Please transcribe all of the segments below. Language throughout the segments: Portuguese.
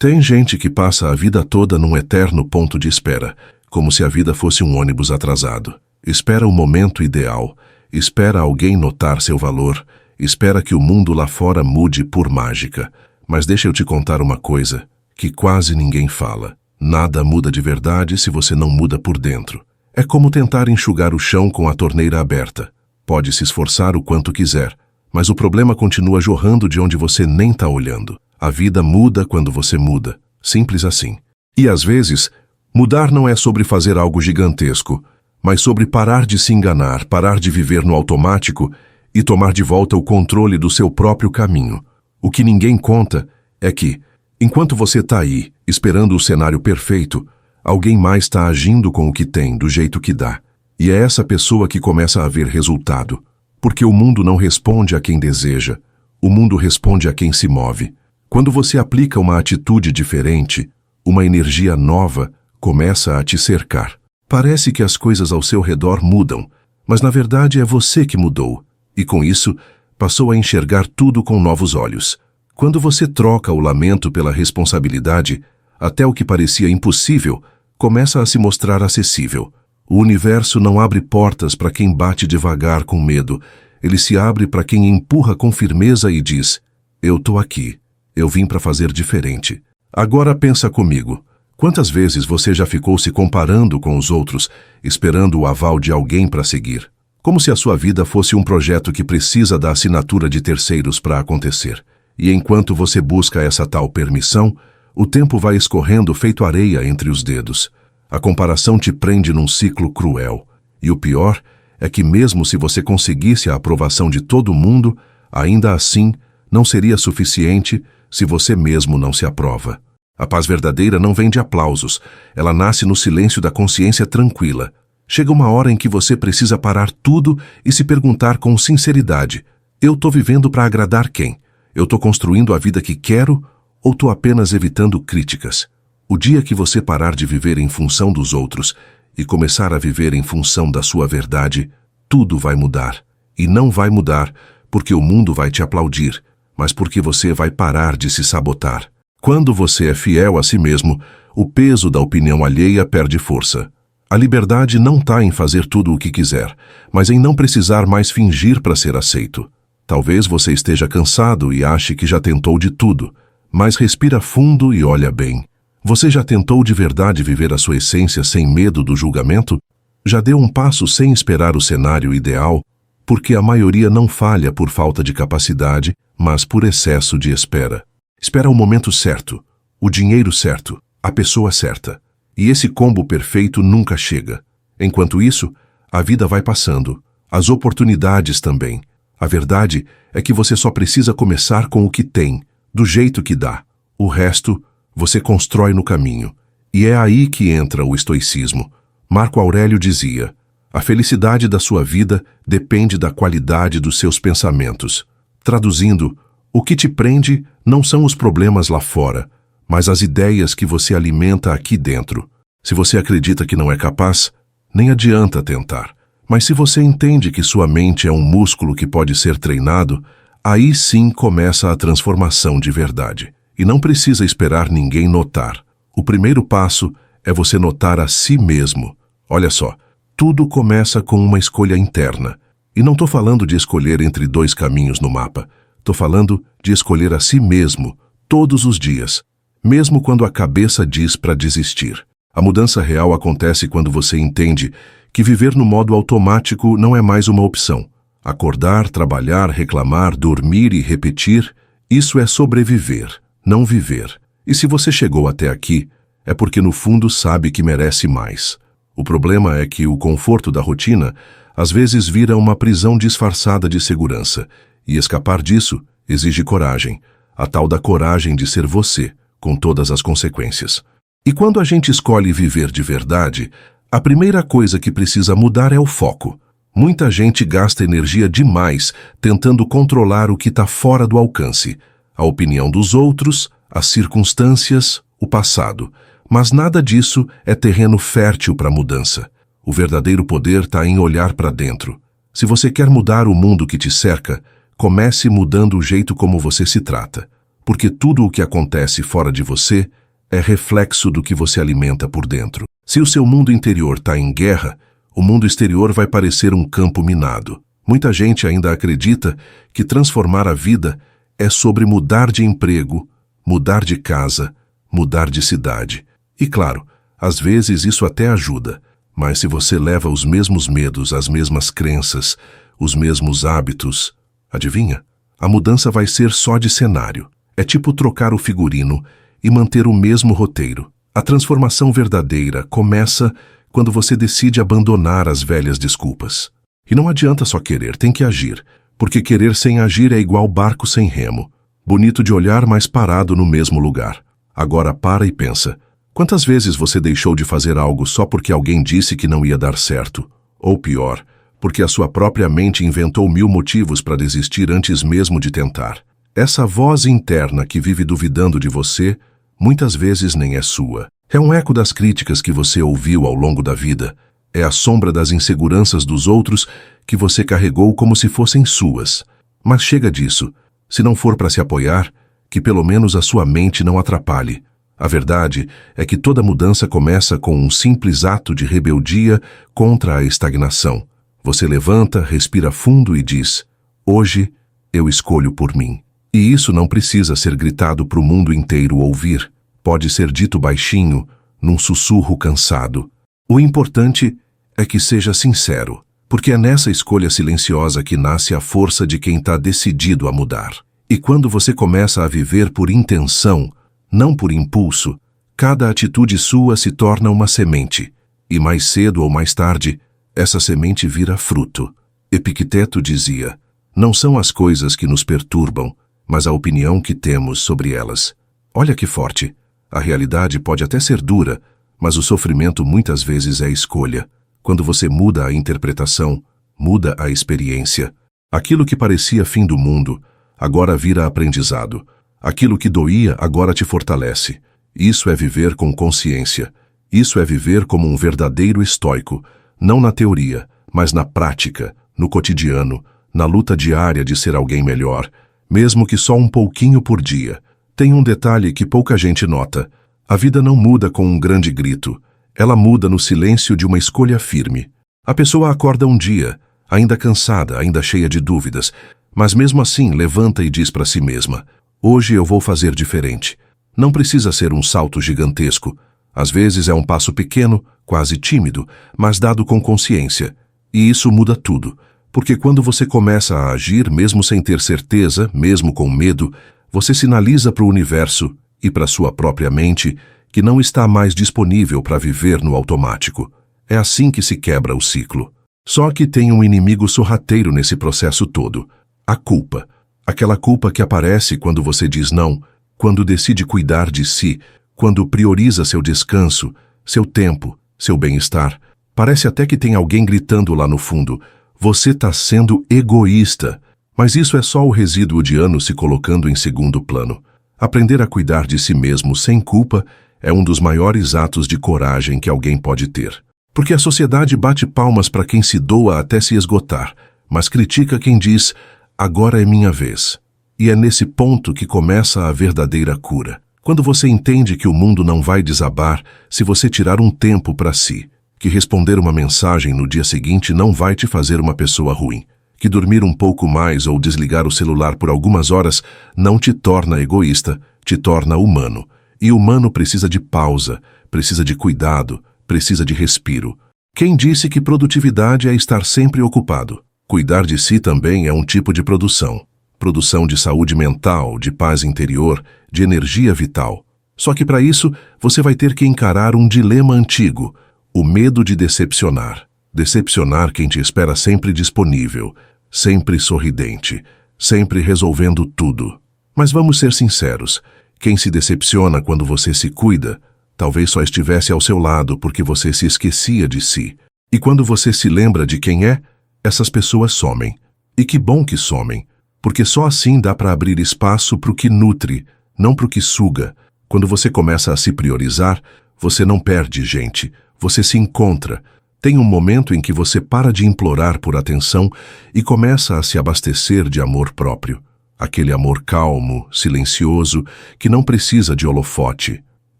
Tem gente que passa a vida toda num eterno ponto de espera, como se a vida fosse um ônibus atrasado. Espera o momento ideal, espera alguém notar seu valor, espera que o mundo lá fora mude por mágica. Mas deixa eu te contar uma coisa que quase ninguém fala. Nada muda de verdade se você não muda por dentro. É como tentar enxugar o chão com a torneira aberta. Pode se esforçar o quanto quiser, mas o problema continua jorrando de onde você nem está olhando. A vida muda quando você muda. Simples assim. E às vezes, mudar não é sobre fazer algo gigantesco, mas sobre parar de se enganar, parar de viver no automático e tomar de volta o controle do seu próprio caminho. O que ninguém conta é que, enquanto você está aí, esperando o cenário perfeito, alguém mais está agindo com o que tem, do jeito que dá. E é essa pessoa que começa a ver resultado. Porque o mundo não responde a quem deseja, o mundo responde a quem se move. Quando você aplica uma atitude diferente, uma energia nova começa a te cercar. Parece que as coisas ao seu redor mudam, mas na verdade é você que mudou. E com isso, passou a enxergar tudo com novos olhos. Quando você troca o lamento pela responsabilidade, até o que parecia impossível começa a se mostrar acessível. O universo não abre portas para quem bate devagar com medo. Ele se abre para quem empurra com firmeza e diz: eu tô aqui, eu vim para fazer diferente. Agora pensa comigo. Quantas vezes você já ficou se comparando com os outros, esperando o aval de alguém para seguir? Como se a sua vida fosse um projeto que precisa da assinatura de terceiros para acontecer. E enquanto você busca essa tal permissão, o tempo vai escorrendo feito areia entre os dedos. A comparação te prende num ciclo cruel. E o pior é que mesmo se você conseguisse a aprovação de todo mundo, ainda assim não seria suficiente se você mesmo não se aprova. A paz verdadeira não vem de aplausos, ela nasce no silêncio da consciência tranquila. Chega uma hora em que você precisa parar tudo e se perguntar com sinceridade: eu tô vivendo para agradar quem? Eu tô construindo a vida que quero ou tô apenas evitando críticas? O dia que você parar de viver em função dos outros e começar a viver em função da sua verdade, tudo vai mudar. E não vai mudar porque o mundo vai te aplaudir, mas porque você vai parar de se sabotar. Quando você é fiel a si mesmo, o peso da opinião alheia perde força. A liberdade não está em fazer tudo o que quiser, mas em não precisar mais fingir para ser aceito. Talvez você esteja cansado e ache que já tentou de tudo, mas respira fundo e olha bem. Você já tentou de verdade viver a sua essência sem medo do julgamento? Já deu um passo sem esperar o cenário ideal? Porque a maioria não falha por falta de capacidade, mas por excesso de espera. Espera o momento certo, o dinheiro certo, a pessoa certa. E esse combo perfeito nunca chega. Enquanto isso, a vida vai passando, as oportunidades também. A verdade é que você só precisa começar com o que tem, do jeito que dá. O resto, você constrói no caminho. E é aí que entra o estoicismo. Marco Aurélio dizia: a felicidade da sua vida depende da qualidade dos seus pensamentos. Traduzindo, o que te prende não são os problemas lá fora, mas as ideias que você alimenta aqui dentro. Se você acredita que não é capaz, nem adianta tentar. Mas se você entende que sua mente é um músculo que pode ser treinado, aí sim começa a transformação de verdade. E não precisa esperar ninguém notar. O primeiro passo é você notar a si mesmo. Olha só, tudo começa com uma escolha interna. E não estou falando de escolher entre dois caminhos no mapa. Estou falando de escolher a si mesmo, todos os dias, mesmo quando a cabeça diz para desistir. A mudança real acontece quando você entende que viver no modo automático não é mais uma opção. Acordar, trabalhar, reclamar, dormir e repetir, isso é sobreviver, não viver. E se você chegou até aqui, é porque no fundo sabe que merece mais. O problema é que o conforto da rotina às vezes vira uma prisão disfarçada de segurança. E escapar disso exige coragem, a tal da coragem de ser você, com todas as consequências. E quando a gente escolhe viver de verdade, a primeira coisa que precisa mudar é o foco. Muita gente gasta energia demais tentando controlar o que está fora do alcance, a opinião dos outros, as circunstâncias, o passado. Mas nada disso é terreno fértil para mudança. O verdadeiro poder está em olhar para dentro. Se você quer mudar o mundo que te cerca, comece mudando o jeito como você se trata. porque tudo o que acontece fora de você é reflexo do que você alimenta por dentro. Se o seu mundo interior está em guerra, o mundo exterior vai parecer um campo minado. Muita gente ainda acredita que transformar a vida é sobre mudar de emprego, mudar de casa, mudar de cidade. E claro, às vezes isso até ajuda, mas se você leva os mesmos medos, as mesmas crenças, os mesmos hábitos, adivinha? A mudança vai ser só de cenário. É tipo trocar o figurino e manter o mesmo roteiro. A transformação verdadeira começa quando você decide abandonar as velhas desculpas. E não adianta só querer, tem que agir, porque querer sem agir é igual barco sem remo. Bonito de olhar, mas parado no mesmo lugar. Agora para e pensa. Quantas vezes você deixou de fazer algo só porque alguém disse que não ia dar certo? Ou pior, porque a sua própria mente inventou 1000 motivos para desistir antes mesmo de tentar. Essa voz interna que vive duvidando de você, muitas vezes nem é sua. É um eco das críticas que você ouviu ao longo da vida. É a sombra das inseguranças dos outros que você carregou como se fossem suas. Mas chega disso. Se não for para se apoiar, que pelo menos a sua mente não atrapalhe. A verdade é que toda mudança começa com um simples ato de rebeldia contra a estagnação. Você levanta, respira fundo e diz: hoje eu escolho por mim. E isso não precisa ser gritado para o mundo inteiro ouvir. Pode ser dito baixinho, num sussurro cansado. O importante é que seja sincero, porque é nessa escolha silenciosa que nasce a força de quem está decidido a mudar. E quando você começa a viver por intenção, não por impulso, cada atitude sua se torna uma semente. E mais cedo ou mais tarde, essa semente vira fruto. Epicteto dizia: não são as coisas que nos perturbam, mas a opinião que temos sobre elas. Olha que forte. A realidade pode até ser dura, mas o sofrimento muitas vezes é escolha. Quando você muda a interpretação, muda a experiência. Aquilo que parecia fim do mundo, agora vira aprendizado. Aquilo que doía agora te fortalece. Isso é viver com consciência. Isso é viver como um verdadeiro estoico, não na teoria, mas na prática, no cotidiano, na luta diária de ser alguém melhor, mesmo que só um pouquinho por dia. Tem um detalhe que pouca gente nota. A vida não muda com um grande grito. Ela muda no silêncio de uma escolha firme. A pessoa acorda um dia, ainda cansada, ainda cheia de dúvidas, mas mesmo assim levanta e diz para si mesma: hoje eu vou fazer diferente. Não precisa ser um salto gigantesco. Às vezes é um passo pequeno, quase tímido, mas dado com consciência. E isso muda tudo, porque quando você começa a agir, mesmo sem ter certeza, mesmo com medo, você sinaliza para o universo e para sua própria mente que não está mais disponível para viver no automático. É assim que se quebra o ciclo. Só que tem um inimigo sorrateiro nesse processo todo: a culpa. Aquela culpa que aparece quando você diz não, quando decide cuidar de si, quando prioriza seu descanso, seu tempo, seu bem-estar. Parece até que tem alguém gritando lá no fundo: você está sendo egoísta. Mas isso é só o resíduo de anos se colocando em segundo plano. Aprender a cuidar de si mesmo sem culpa é um dos maiores atos de coragem que alguém pode ter. Porque a sociedade bate palmas para quem se doa até se esgotar, mas critica quem diz: agora é minha vez. E é nesse ponto que começa a verdadeira cura. Quando você entende que o mundo não vai desabar se você tirar um tempo para si, que responder uma mensagem no dia seguinte não vai te fazer uma pessoa ruim, que dormir um pouco mais ou desligar o celular por algumas horas não te torna egoísta, te torna humano. E humano precisa de pausa, precisa de cuidado, precisa de respiro. Quem disse que produtividade é estar sempre ocupado? Cuidar de si também é um tipo de produção. Produção de saúde mental, de paz interior, de energia vital. Só que para isso, você vai ter que encarar um dilema antigo: o medo de decepcionar. Decepcionar quem te espera sempre disponível, sempre sorridente, sempre resolvendo tudo. Mas vamos ser sinceros, quem se decepciona quando você se cuida, talvez só estivesse ao seu lado porque você se esquecia de si. E quando você se lembra de quem é, essas pessoas somem. E que bom que somem, porque só assim dá para abrir espaço para o que nutre, não para o que suga. Quando você começa a se priorizar, você não perde gente, você se encontra. Tem um momento em que você para de implorar por atenção e começa a se abastecer de amor próprio. aquele amor calmo, silencioso, que não precisa de holofote.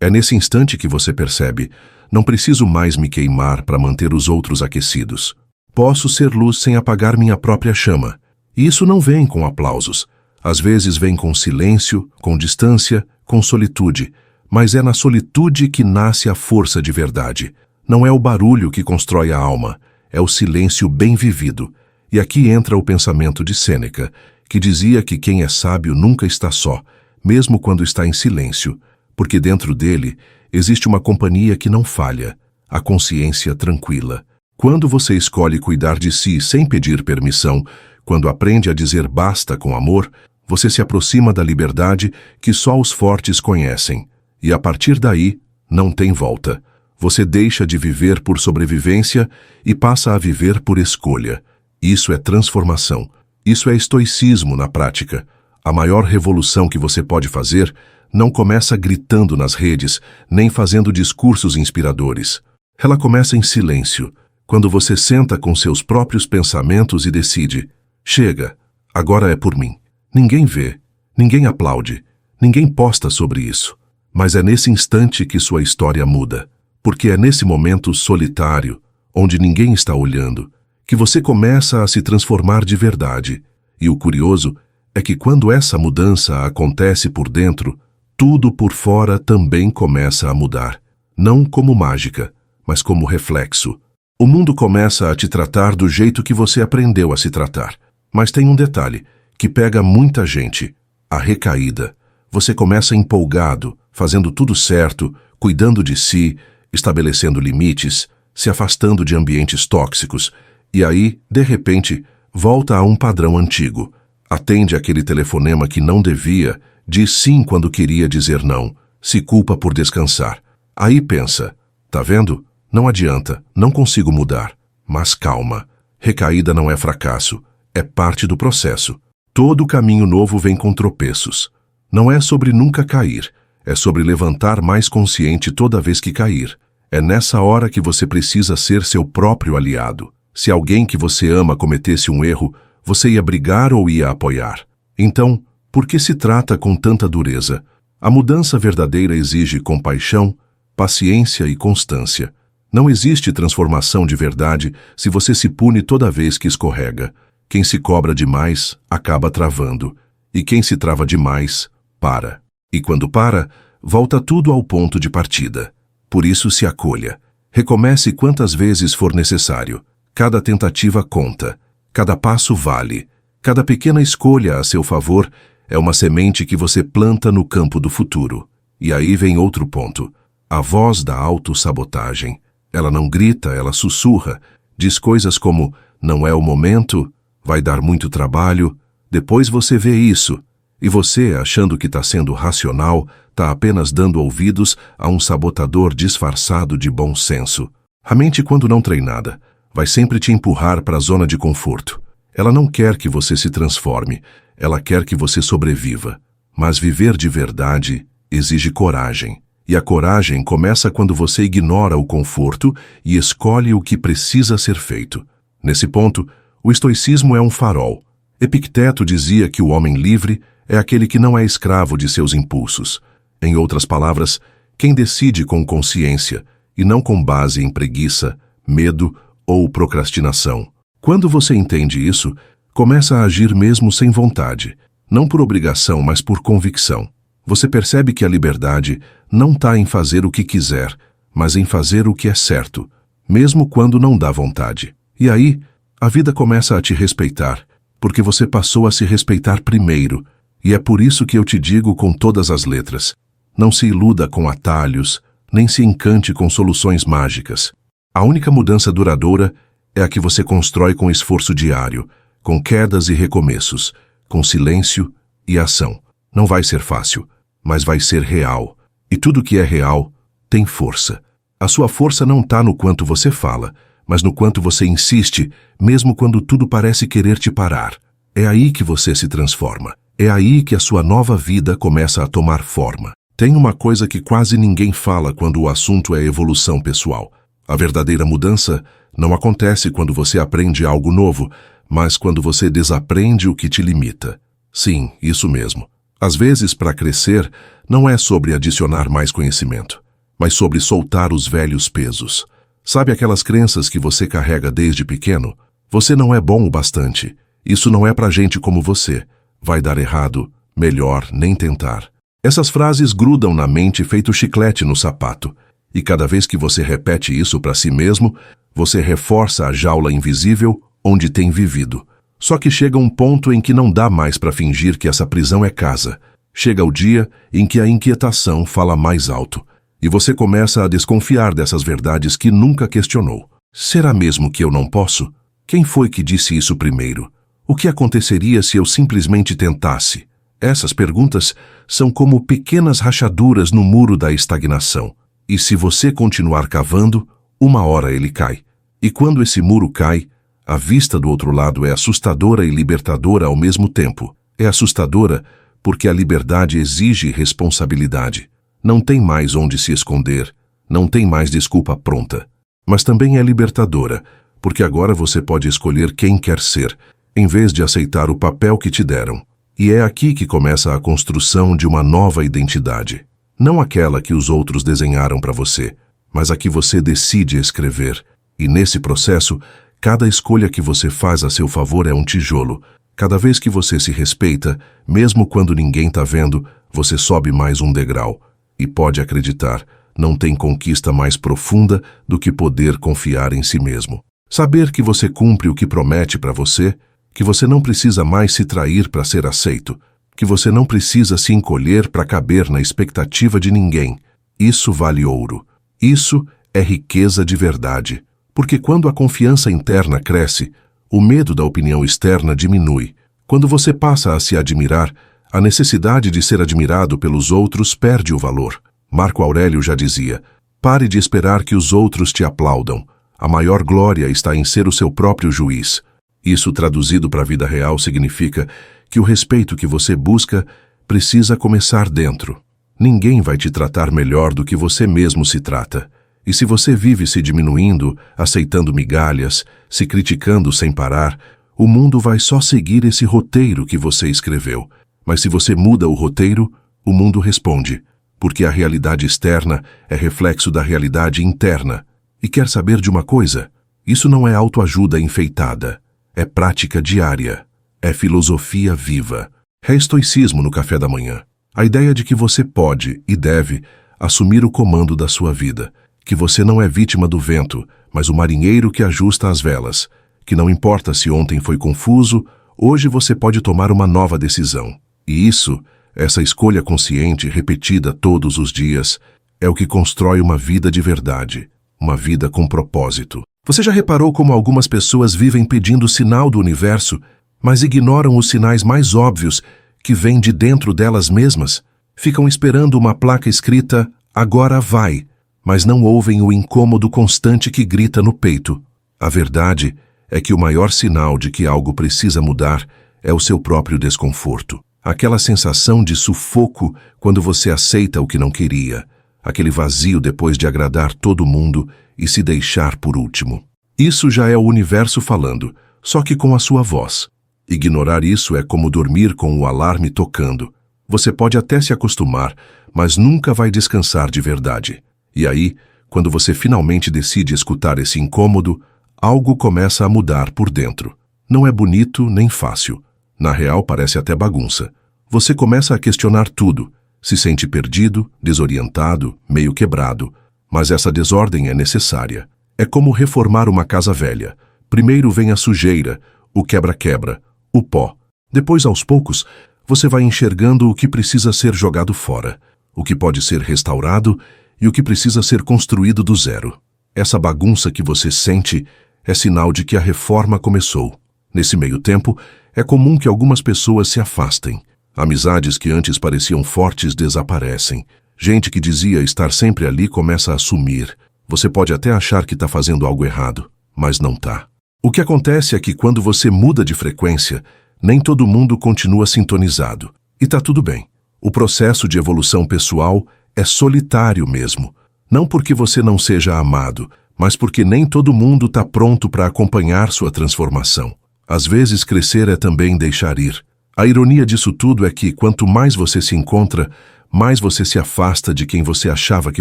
É nesse instante que você percebe: não preciso mais me queimar para manter os outros aquecidos. Posso ser luz sem apagar minha própria chama. E isso não vem com aplausos. Às vezes vem com silêncio, com distância, com solitude. Mas é na solitude que nasce a força de verdade. Não é o barulho que constrói a alma, é o silêncio bem vivido. E aqui entra o pensamento de Sêneca, que dizia que quem é sábio nunca está só, mesmo quando está em silêncio, porque dentro dele existe uma companhia que não falha, a consciência tranquila. Quando você escolhe cuidar de si sem pedir permissão, quando aprende a dizer basta com amor, você se aproxima da liberdade que só os fortes conhecem. E a partir daí, não tem volta. Você deixa de viver por sobrevivência e passa a viver por escolha. Isso é transformação. Isso é estoicismo na prática. A maior revolução que você pode fazer não começa gritando nas redes, nem fazendo discursos inspiradores. Ela começa em silêncio, quando você senta com seus próprios pensamentos e decide: chega, agora é por mim. Ninguém vê, ninguém aplaude, ninguém posta sobre isso. Mas é nesse instante que sua história muda, porque é nesse momento solitário, onde ninguém está olhando, que você começa a se transformar de verdade. E o curioso é que quando essa mudança acontece por dentro, tudo por fora também começa a mudar. Não como mágica, mas como reflexo. O mundo começa a te tratar do jeito que você aprendeu a se tratar. Mas tem um detalhe que pega muita gente: a recaída. Você começa empolgado, fazendo tudo certo, cuidando de si, estabelecendo limites, se afastando de ambientes tóxicos, e aí, de repente, volta a um padrão antigo. Atende aquele telefonema que não devia, diz sim quando queria dizer não, se culpa por descansar. Aí pensa: tá vendo? Não adianta, não consigo mudar. Mas calma, recaída não é fracasso, é parte do processo. Todo caminho novo vem com tropeços. Não é sobre nunca cair, é sobre levantar mais consciente toda vez que cair. É nessa hora que você precisa ser seu próprio aliado. Se alguém que você ama cometesse um erro, você ia brigar ou ia apoiar? Então, por que se trata com tanta dureza? A mudança verdadeira exige compaixão, paciência e constância. Não existe transformação de verdade se você se pune toda vez que escorrega. Quem se cobra demais acaba travando, e quem se trava demais para. E quando para, volta tudo ao ponto de partida. Por isso se acolha. Recomece quantas vezes for necessário. Cada tentativa conta. Cada passo vale. Cada pequena escolha a seu favor é uma semente que você planta no campo do futuro. E aí vem outro ponto: a voz da autossabotagem. Ela não grita, ela sussurra. Diz coisas como: não é o momento, vai dar muito trabalho, depois você vê isso. E você, achando que está sendo racional, está apenas dando ouvidos a um sabotador disfarçado de bom senso. A mente, quando não treinada, vai sempre te empurrar para a zona de conforto. Ela não quer que você se transforme, ela quer que você sobreviva. Mas viver de verdade exige coragem. E a coragem começa quando você ignora o conforto e escolhe o que precisa ser feito. Nesse ponto, o estoicismo é um farol. Epicteto dizia que o homem livre é aquele que não é escravo de seus impulsos. Em outras palavras, quem decide com consciência e não com base em preguiça, medo ou procrastinação. Quando você entende isso, começa a agir mesmo sem vontade, não por obrigação, mas por convicção. Você percebe que a liberdade não está em fazer o que quiser, mas em fazer o que é certo, mesmo quando não dá vontade. E aí, a vida começa a te respeitar, porque você passou a se respeitar primeiro. E é por isso que eu te digo com todas as letras: não se iluda com atalhos, nem se encante com soluções mágicas. A única mudança duradoura é a que você constrói com esforço diário, com quedas e recomeços, com silêncio e ação. Não vai ser fácil, mas vai ser real. E tudo que é real tem força. A sua força não está no quanto você fala, mas no quanto você insiste, mesmo quando tudo parece querer te parar. É aí que você se transforma. É aí que a sua nova vida começa a tomar forma. Tem uma coisa que quase ninguém fala quando o assunto é evolução pessoal. A verdadeira mudança não acontece quando você aprende algo novo, mas quando você desaprende o que te limita. Sim, isso mesmo. Às vezes, para crescer, não é sobre adicionar mais conhecimento, mas sobre soltar os velhos pesos. Sabe aquelas crenças que você carrega desde pequeno? Você não é bom o bastante. Isso não é pra gente como você. Vai dar errado. Melhor nem tentar. Essas frases grudam na mente feito chiclete no sapato. E cada vez que você repete isso para si mesmo, você reforça a jaula invisível onde tem vivido. Só que chega um ponto em que não dá mais para fingir que essa prisão é casa. Chega o dia em que a inquietação fala mais alto. E você começa a desconfiar dessas verdades que nunca questionou. Será mesmo que eu não posso? Quem foi que disse isso primeiro? O que aconteceria se eu simplesmente tentasse? Essas perguntas são como pequenas rachaduras no muro da estagnação. E se você continuar cavando, uma hora ele cai. E quando esse muro cai, a vista do outro lado é assustadora e libertadora ao mesmo tempo. É assustadora porque a liberdade exige responsabilidade. Não tem mais onde se esconder, não tem mais desculpa pronta. Mas também é libertadora, porque agora você pode escolher quem quer ser, em vez de aceitar o papel que te deram. E é aqui que começa a construção de uma nova identidade. Não aquela que os outros desenharam para você, mas a que você decide escrever. E nesse processo, cada escolha que você faz a seu favor é um tijolo. Cada vez que você se respeita, mesmo quando ninguém está vendo, você sobe mais um degrau. E pode acreditar, não tem conquista mais profunda do que poder confiar em si mesmo. Saber que você cumpre o que promete para você, que você não precisa mais se trair para ser aceito, que você não precisa se encolher para caber na expectativa de ninguém. Isso vale ouro. Isso é riqueza de verdade. Porque quando a confiança interna cresce, o medo da opinião externa diminui. Quando você passa a se admirar, a necessidade de ser admirado pelos outros perde o valor. Marco Aurélio já dizia: pare de esperar que os outros te aplaudam. A maior glória está em ser o seu próprio juiz. Isso, traduzido para a vida real, significa que o respeito que você busca precisa começar dentro. Ninguém vai te tratar melhor do que você mesmo se trata. E se você vive se diminuindo, aceitando migalhas, se criticando sem parar, o mundo vai só seguir esse roteiro que você escreveu. Mas se você muda o roteiro, o mundo responde, porque a realidade externa é reflexo da realidade interna. E quer saber de uma coisa? Isso não é autoajuda enfeitada, é prática diária, é filosofia viva. É estoicismo no café da manhã. A ideia de que você pode e deve assumir o comando da sua vida, que você não é vítima do vento, mas o marinheiro que ajusta as velas, que não importa se ontem foi confuso, hoje você pode tomar uma nova decisão. E isso, essa escolha consciente repetida todos os dias, é o que constrói uma vida de verdade, uma vida com propósito. Você já reparou como algumas pessoas vivem pedindo sinal do universo, mas ignoram os sinais mais óbvios que vêm de dentro delas mesmas? Ficam esperando uma placa escrita, agora vai, mas não ouvem o incômodo constante que grita no peito. A verdade é que o maior sinal de que algo precisa mudar é o seu próprio desconforto. Aquela sensação de sufoco quando você aceita o que não queria. Aquele vazio depois de agradar todo mundo e se deixar por último. Isso já é o universo falando, só que com a sua voz. Ignorar isso é como dormir com o alarme tocando. Você pode até se acostumar, mas nunca vai descansar de verdade. E aí, quando você finalmente decide escutar esse incômodo, algo começa a mudar por dentro. Não é bonito nem fácil. Na real, parece até bagunça. Você começa a questionar tudo. Se sente perdido, desorientado, meio quebrado. Mas essa desordem é necessária. É como reformar uma casa velha. Primeiro vem a sujeira, o quebra-quebra, o pó. Depois, aos poucos, você vai enxergando o que precisa ser jogado fora, o que pode ser restaurado e o que precisa ser construído do zero. Essa bagunça que você sente é sinal de que a reforma começou. Nesse meio tempo, é comum que algumas pessoas se afastem. Amizades que antes pareciam fortes desaparecem. Gente que dizia estar sempre ali começa a sumir. Você pode até achar que está fazendo algo errado, mas não está. O que acontece é que quando você muda de frequência, nem todo mundo continua sintonizado. E está tudo bem. O processo de evolução pessoal é solitário mesmo. Não porque você não seja amado, mas porque nem todo mundo está pronto para acompanhar sua transformação. Às vezes crescer é também deixar ir. A ironia disso tudo é que, quanto mais você se encontra, mais você se afasta de quem você achava que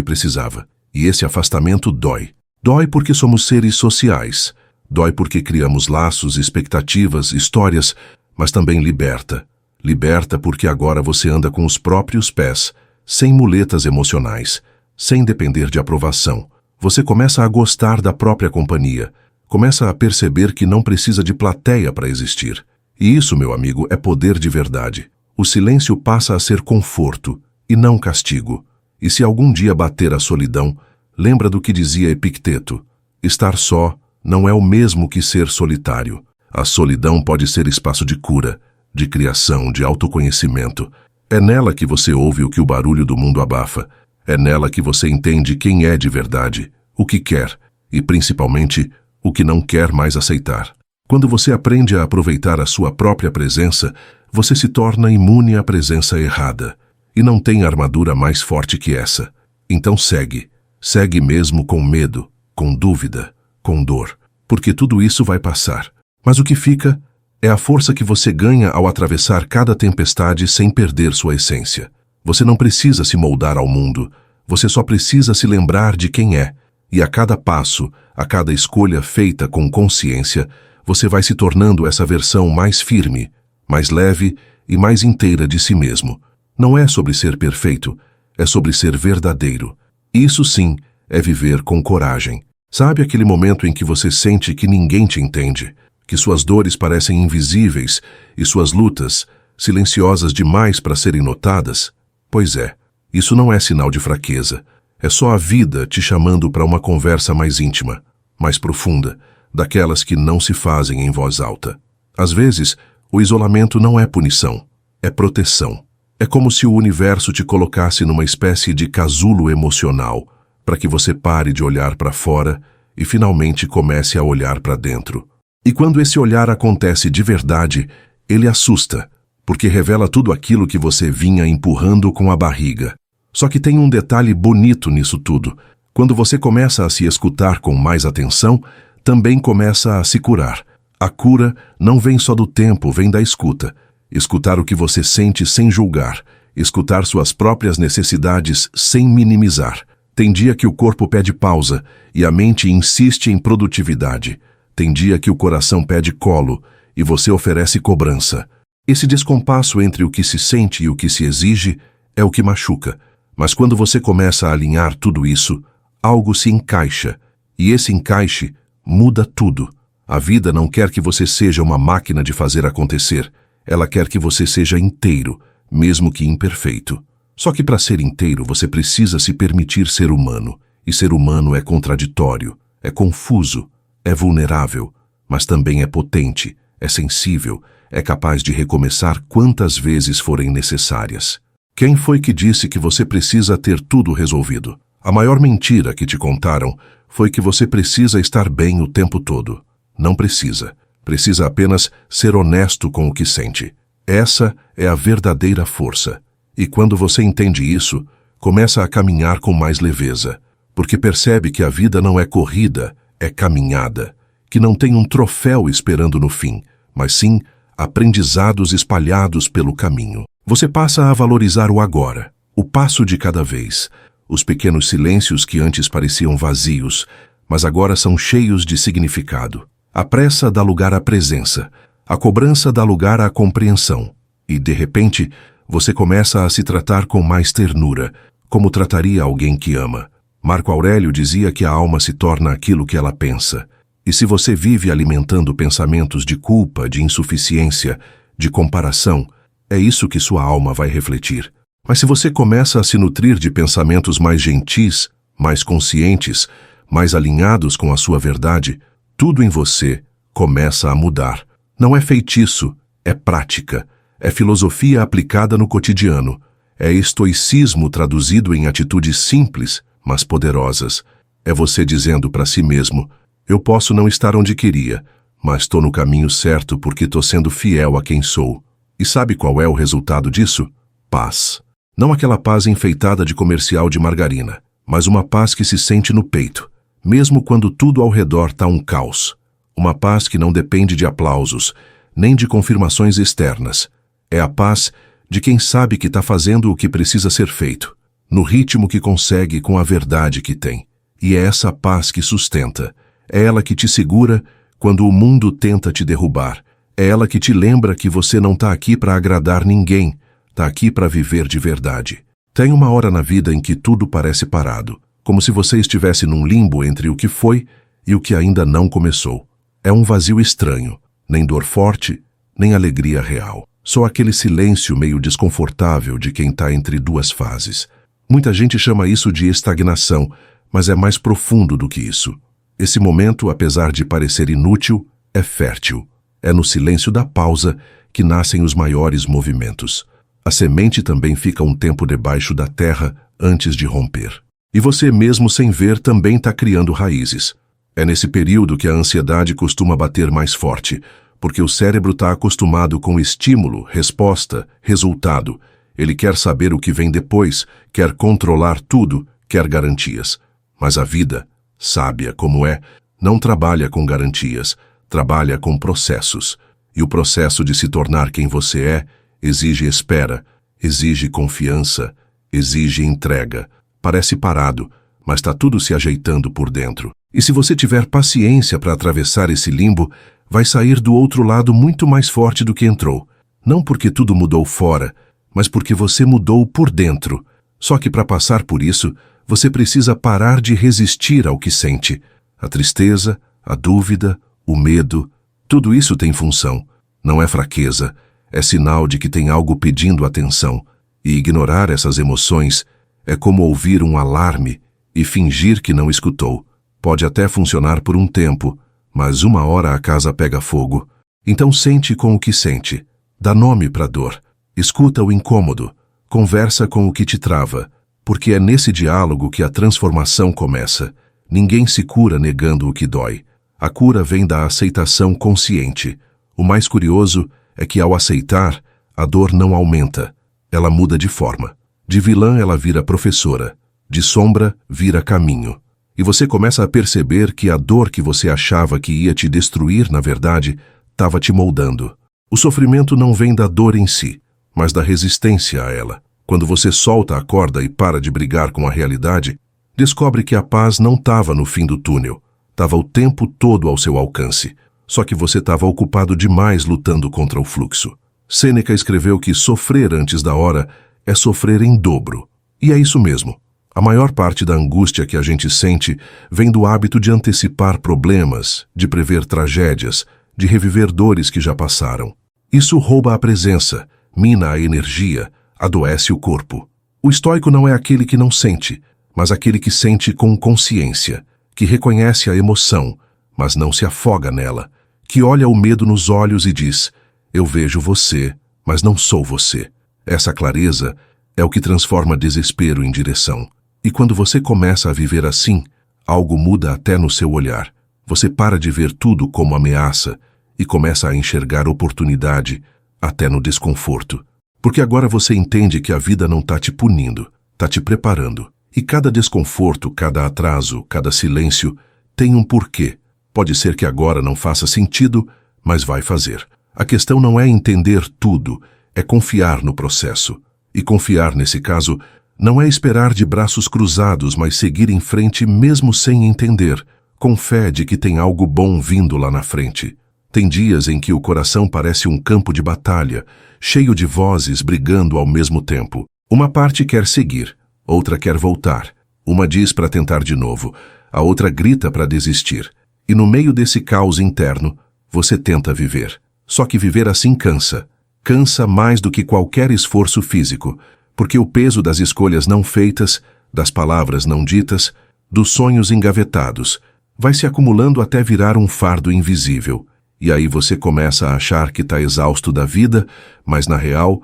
precisava. E esse afastamento dói. Dói porque somos seres sociais. Dói porque criamos laços, expectativas, histórias, mas também liberta. Liberta porque agora você anda com os próprios pés, sem muletas emocionais, sem depender de aprovação. Você começa a gostar da própria companhia, começa a perceber que não precisa de plateia para existir. E isso, meu amigo, é poder de verdade. O silêncio passa a ser conforto e não castigo. E se algum dia bater a solidão, lembra do que dizia Epicteto: estar só não é o mesmo que ser solitário. A solidão pode ser espaço de cura, de criação, de autoconhecimento. É nela que você ouve o que o barulho do mundo abafa. É nela que você entende quem é de verdade, o que quer e, principalmente, o que não quer mais aceitar. Quando você aprende a aproveitar a sua própria presença, você se torna imune à presença errada. E não tem armadura mais forte que essa. Então segue. Segue mesmo com medo, com dúvida, com dor. Porque tudo isso vai passar. Mas o que fica é a força que você ganha ao atravessar cada tempestade sem perder sua essência. Você não precisa se moldar ao mundo. Você só precisa se lembrar de quem é. E a cada passo, a cada escolha feita com consciência, você vai se tornando essa versão mais firme, mais leve e mais inteira de si mesmo. Não é sobre ser perfeito, é sobre ser verdadeiro. Isso sim é viver com coragem. Sabe aquele momento em que você sente que ninguém te entende, que suas dores parecem invisíveis e suas lutas silenciosas demais para serem notadas? Pois é, isso não é sinal de fraqueza. É só a vida te chamando para uma conversa mais íntima, mais profunda, daquelas que não se fazem em voz alta. Às vezes, o isolamento não é punição, é proteção. É como se o universo te colocasse numa espécie de casulo emocional, para que você pare de olhar para fora e finalmente comece a olhar para dentro. E quando esse olhar acontece de verdade, ele assusta, porque revela tudo aquilo que você vinha empurrando com a barriga. Só que tem um detalhe bonito nisso tudo. Quando você começa a se escutar com mais atenção, também começa a se curar. A cura não vem só do tempo, vem da escuta. Escutar o que você sente sem julgar. Escutar suas próprias necessidades sem minimizar. Tem dia que o corpo pede pausa e a mente insiste em produtividade. Tem dia que o coração pede colo e você oferece cobrança. Esse descompasso entre o que se sente e o que se exige é o que machuca. Mas quando você começa a alinhar tudo isso, algo se encaixa. E esse encaixe muda tudo. A vida não quer que você seja uma máquina de fazer acontecer. Ela quer que você seja inteiro, mesmo que imperfeito. Só que para ser inteiro você precisa se permitir ser humano. E ser humano é contraditório, é confuso, é vulnerável, mas também é potente, é sensível, é capaz de recomeçar quantas vezes forem necessárias. Quem foi que disse que você precisa ter tudo resolvido? A maior mentira que te contaram foi que você precisa estar bem o tempo todo. Não precisa. Precisa apenas ser honesto com o que sente. Essa é a verdadeira força. E quando você entende isso, começa a caminhar com mais leveza, porque percebe que a vida não é corrida, é caminhada, que não tem um troféu esperando no fim, mas sim aprendizados espalhados pelo caminho. Você passa a valorizar o agora, o passo de cada vez, os pequenos silêncios que antes pareciam vazios, mas agora são cheios de significado. A pressa dá lugar à presença, a cobrança dá lugar à compreensão, e, de repente, você começa a se tratar com mais ternura, como trataria alguém que ama. Marco Aurélio dizia que a alma se torna aquilo que ela pensa. E se você vive alimentando pensamentos de culpa, de insuficiência, de comparação, é isso que sua alma vai refletir. Mas se você começa a se nutrir de pensamentos mais gentis, mais conscientes, mais alinhados com a sua verdade, tudo em você começa a mudar. Não é feitiço, é prática, é filosofia aplicada no cotidiano, é estoicismo traduzido em atitudes simples, mas poderosas. É você dizendo para si mesmo: eu posso não estar onde queria, mas estou no caminho certo porque estou sendo fiel a quem sou. E sabe qual é o resultado disso? Paz. Não aquela paz enfeitada de comercial de margarina, mas uma paz que se sente no peito, mesmo quando tudo ao redor está um caos. Uma paz que não depende de aplausos, nem de confirmações externas. É a paz de quem sabe que está fazendo o que precisa ser feito, no ritmo que consegue com a verdade que tem. E é essa paz que sustenta. É ela que te segura quando o mundo tenta te derrubar. É ela que te lembra que você não está aqui para agradar ninguém, está aqui para viver de verdade. Tem uma hora na vida em que tudo parece parado, como se você estivesse num limbo entre o que foi e o que ainda não começou. É um vazio estranho, nem dor forte, nem alegria real. Só aquele silêncio meio desconfortável de quem está entre duas fases. Muita gente chama isso de estagnação, mas é mais profundo do que isso. Esse momento, apesar de parecer inútil, é fértil. É no silêncio da pausa que nascem os maiores movimentos. A semente também fica um tempo debaixo da terra antes de romper. E você mesmo sem ver também está criando raízes. É nesse período que a ansiedade costuma bater mais forte, porque o cérebro está acostumado com estímulo, resposta, resultado. Ele quer saber o que vem depois, quer controlar tudo, quer garantias. Mas a vida, sábia como é, não trabalha com garantias, trabalha com processos. E o processo de se tornar quem você é exige espera, exige confiança, exige entrega. Parece parado, mas está tudo se ajeitando por dentro. E se você tiver paciência para atravessar esse limbo, vai sair do outro lado muito mais forte do que entrou. Não porque tudo mudou fora, mas porque você mudou por dentro. Só que para passar por isso, você precisa parar de resistir ao que sente. A tristeza, a dúvida, o medo, tudo isso tem função. Não é fraqueza, é sinal de que tem algo pedindo atenção. E ignorar essas emoções é como ouvir um alarme e fingir que não escutou. Pode até funcionar por um tempo, mas uma hora a casa pega fogo. Então sente com o que sente. Dá nome para a dor. Escuta o incômodo. Conversa com o que te trava. Porque é nesse diálogo que a transformação começa. Ninguém se cura negando o que dói. A cura vem da aceitação consciente. O mais curioso é que ao aceitar, a dor não aumenta. Ela muda de forma. De vilã ela vira professora. De sombra vira caminho. E você começa a perceber que a dor que você achava que ia te destruir, na verdade, estava te moldando. O sofrimento não vem da dor em si, mas da resistência a ela. Quando você solta a corda e para de brigar com a realidade, descobre que a paz não estava no fim do túnel. Estava o tempo todo ao seu alcance. Só que você estava ocupado demais lutando contra o fluxo. Sêneca escreveu que sofrer antes da hora é sofrer em dobro. E é isso mesmo. A maior parte da angústia que a gente sente vem do hábito de antecipar problemas, de prever tragédias, de reviver dores que já passaram. Isso rouba a presença, mina a energia, adoece o corpo. O estoico não é aquele que não sente, mas aquele que sente com consciência, que reconhece a emoção, mas não se afoga nela, que olha o medo nos olhos e diz: eu vejo você, mas não sou você. Essa clareza é o que transforma desespero em direção. E quando você começa a viver assim, algo muda até no seu olhar. Você para de ver tudo como ameaça e começa a enxergar oportunidade até no desconforto. Porque agora você entende que a vida não está te punindo, está te preparando. E cada desconforto, cada atraso, cada silêncio tem um porquê. Pode ser que agora não faça sentido, mas vai fazer. A questão não é entender tudo, é confiar no processo. E confiar, nesse caso, não é esperar de braços cruzados, mas seguir em frente mesmo sem entender, com fé de que tem algo bom vindo lá na frente. Tem dias em que o coração parece um campo de batalha, cheio de vozes brigando ao mesmo tempo. Uma parte quer seguir, outra quer voltar. Uma diz para tentar de novo, a outra grita para desistir. E no meio desse caos interno, você tenta viver. Só que viver assim cansa. Cansa mais do que qualquer esforço físico, porque o peso das escolhas não feitas, das palavras não ditas, dos sonhos engavetados, vai se acumulando até virar um fardo invisível. E aí você começa a achar que está exausto da vida, mas na real,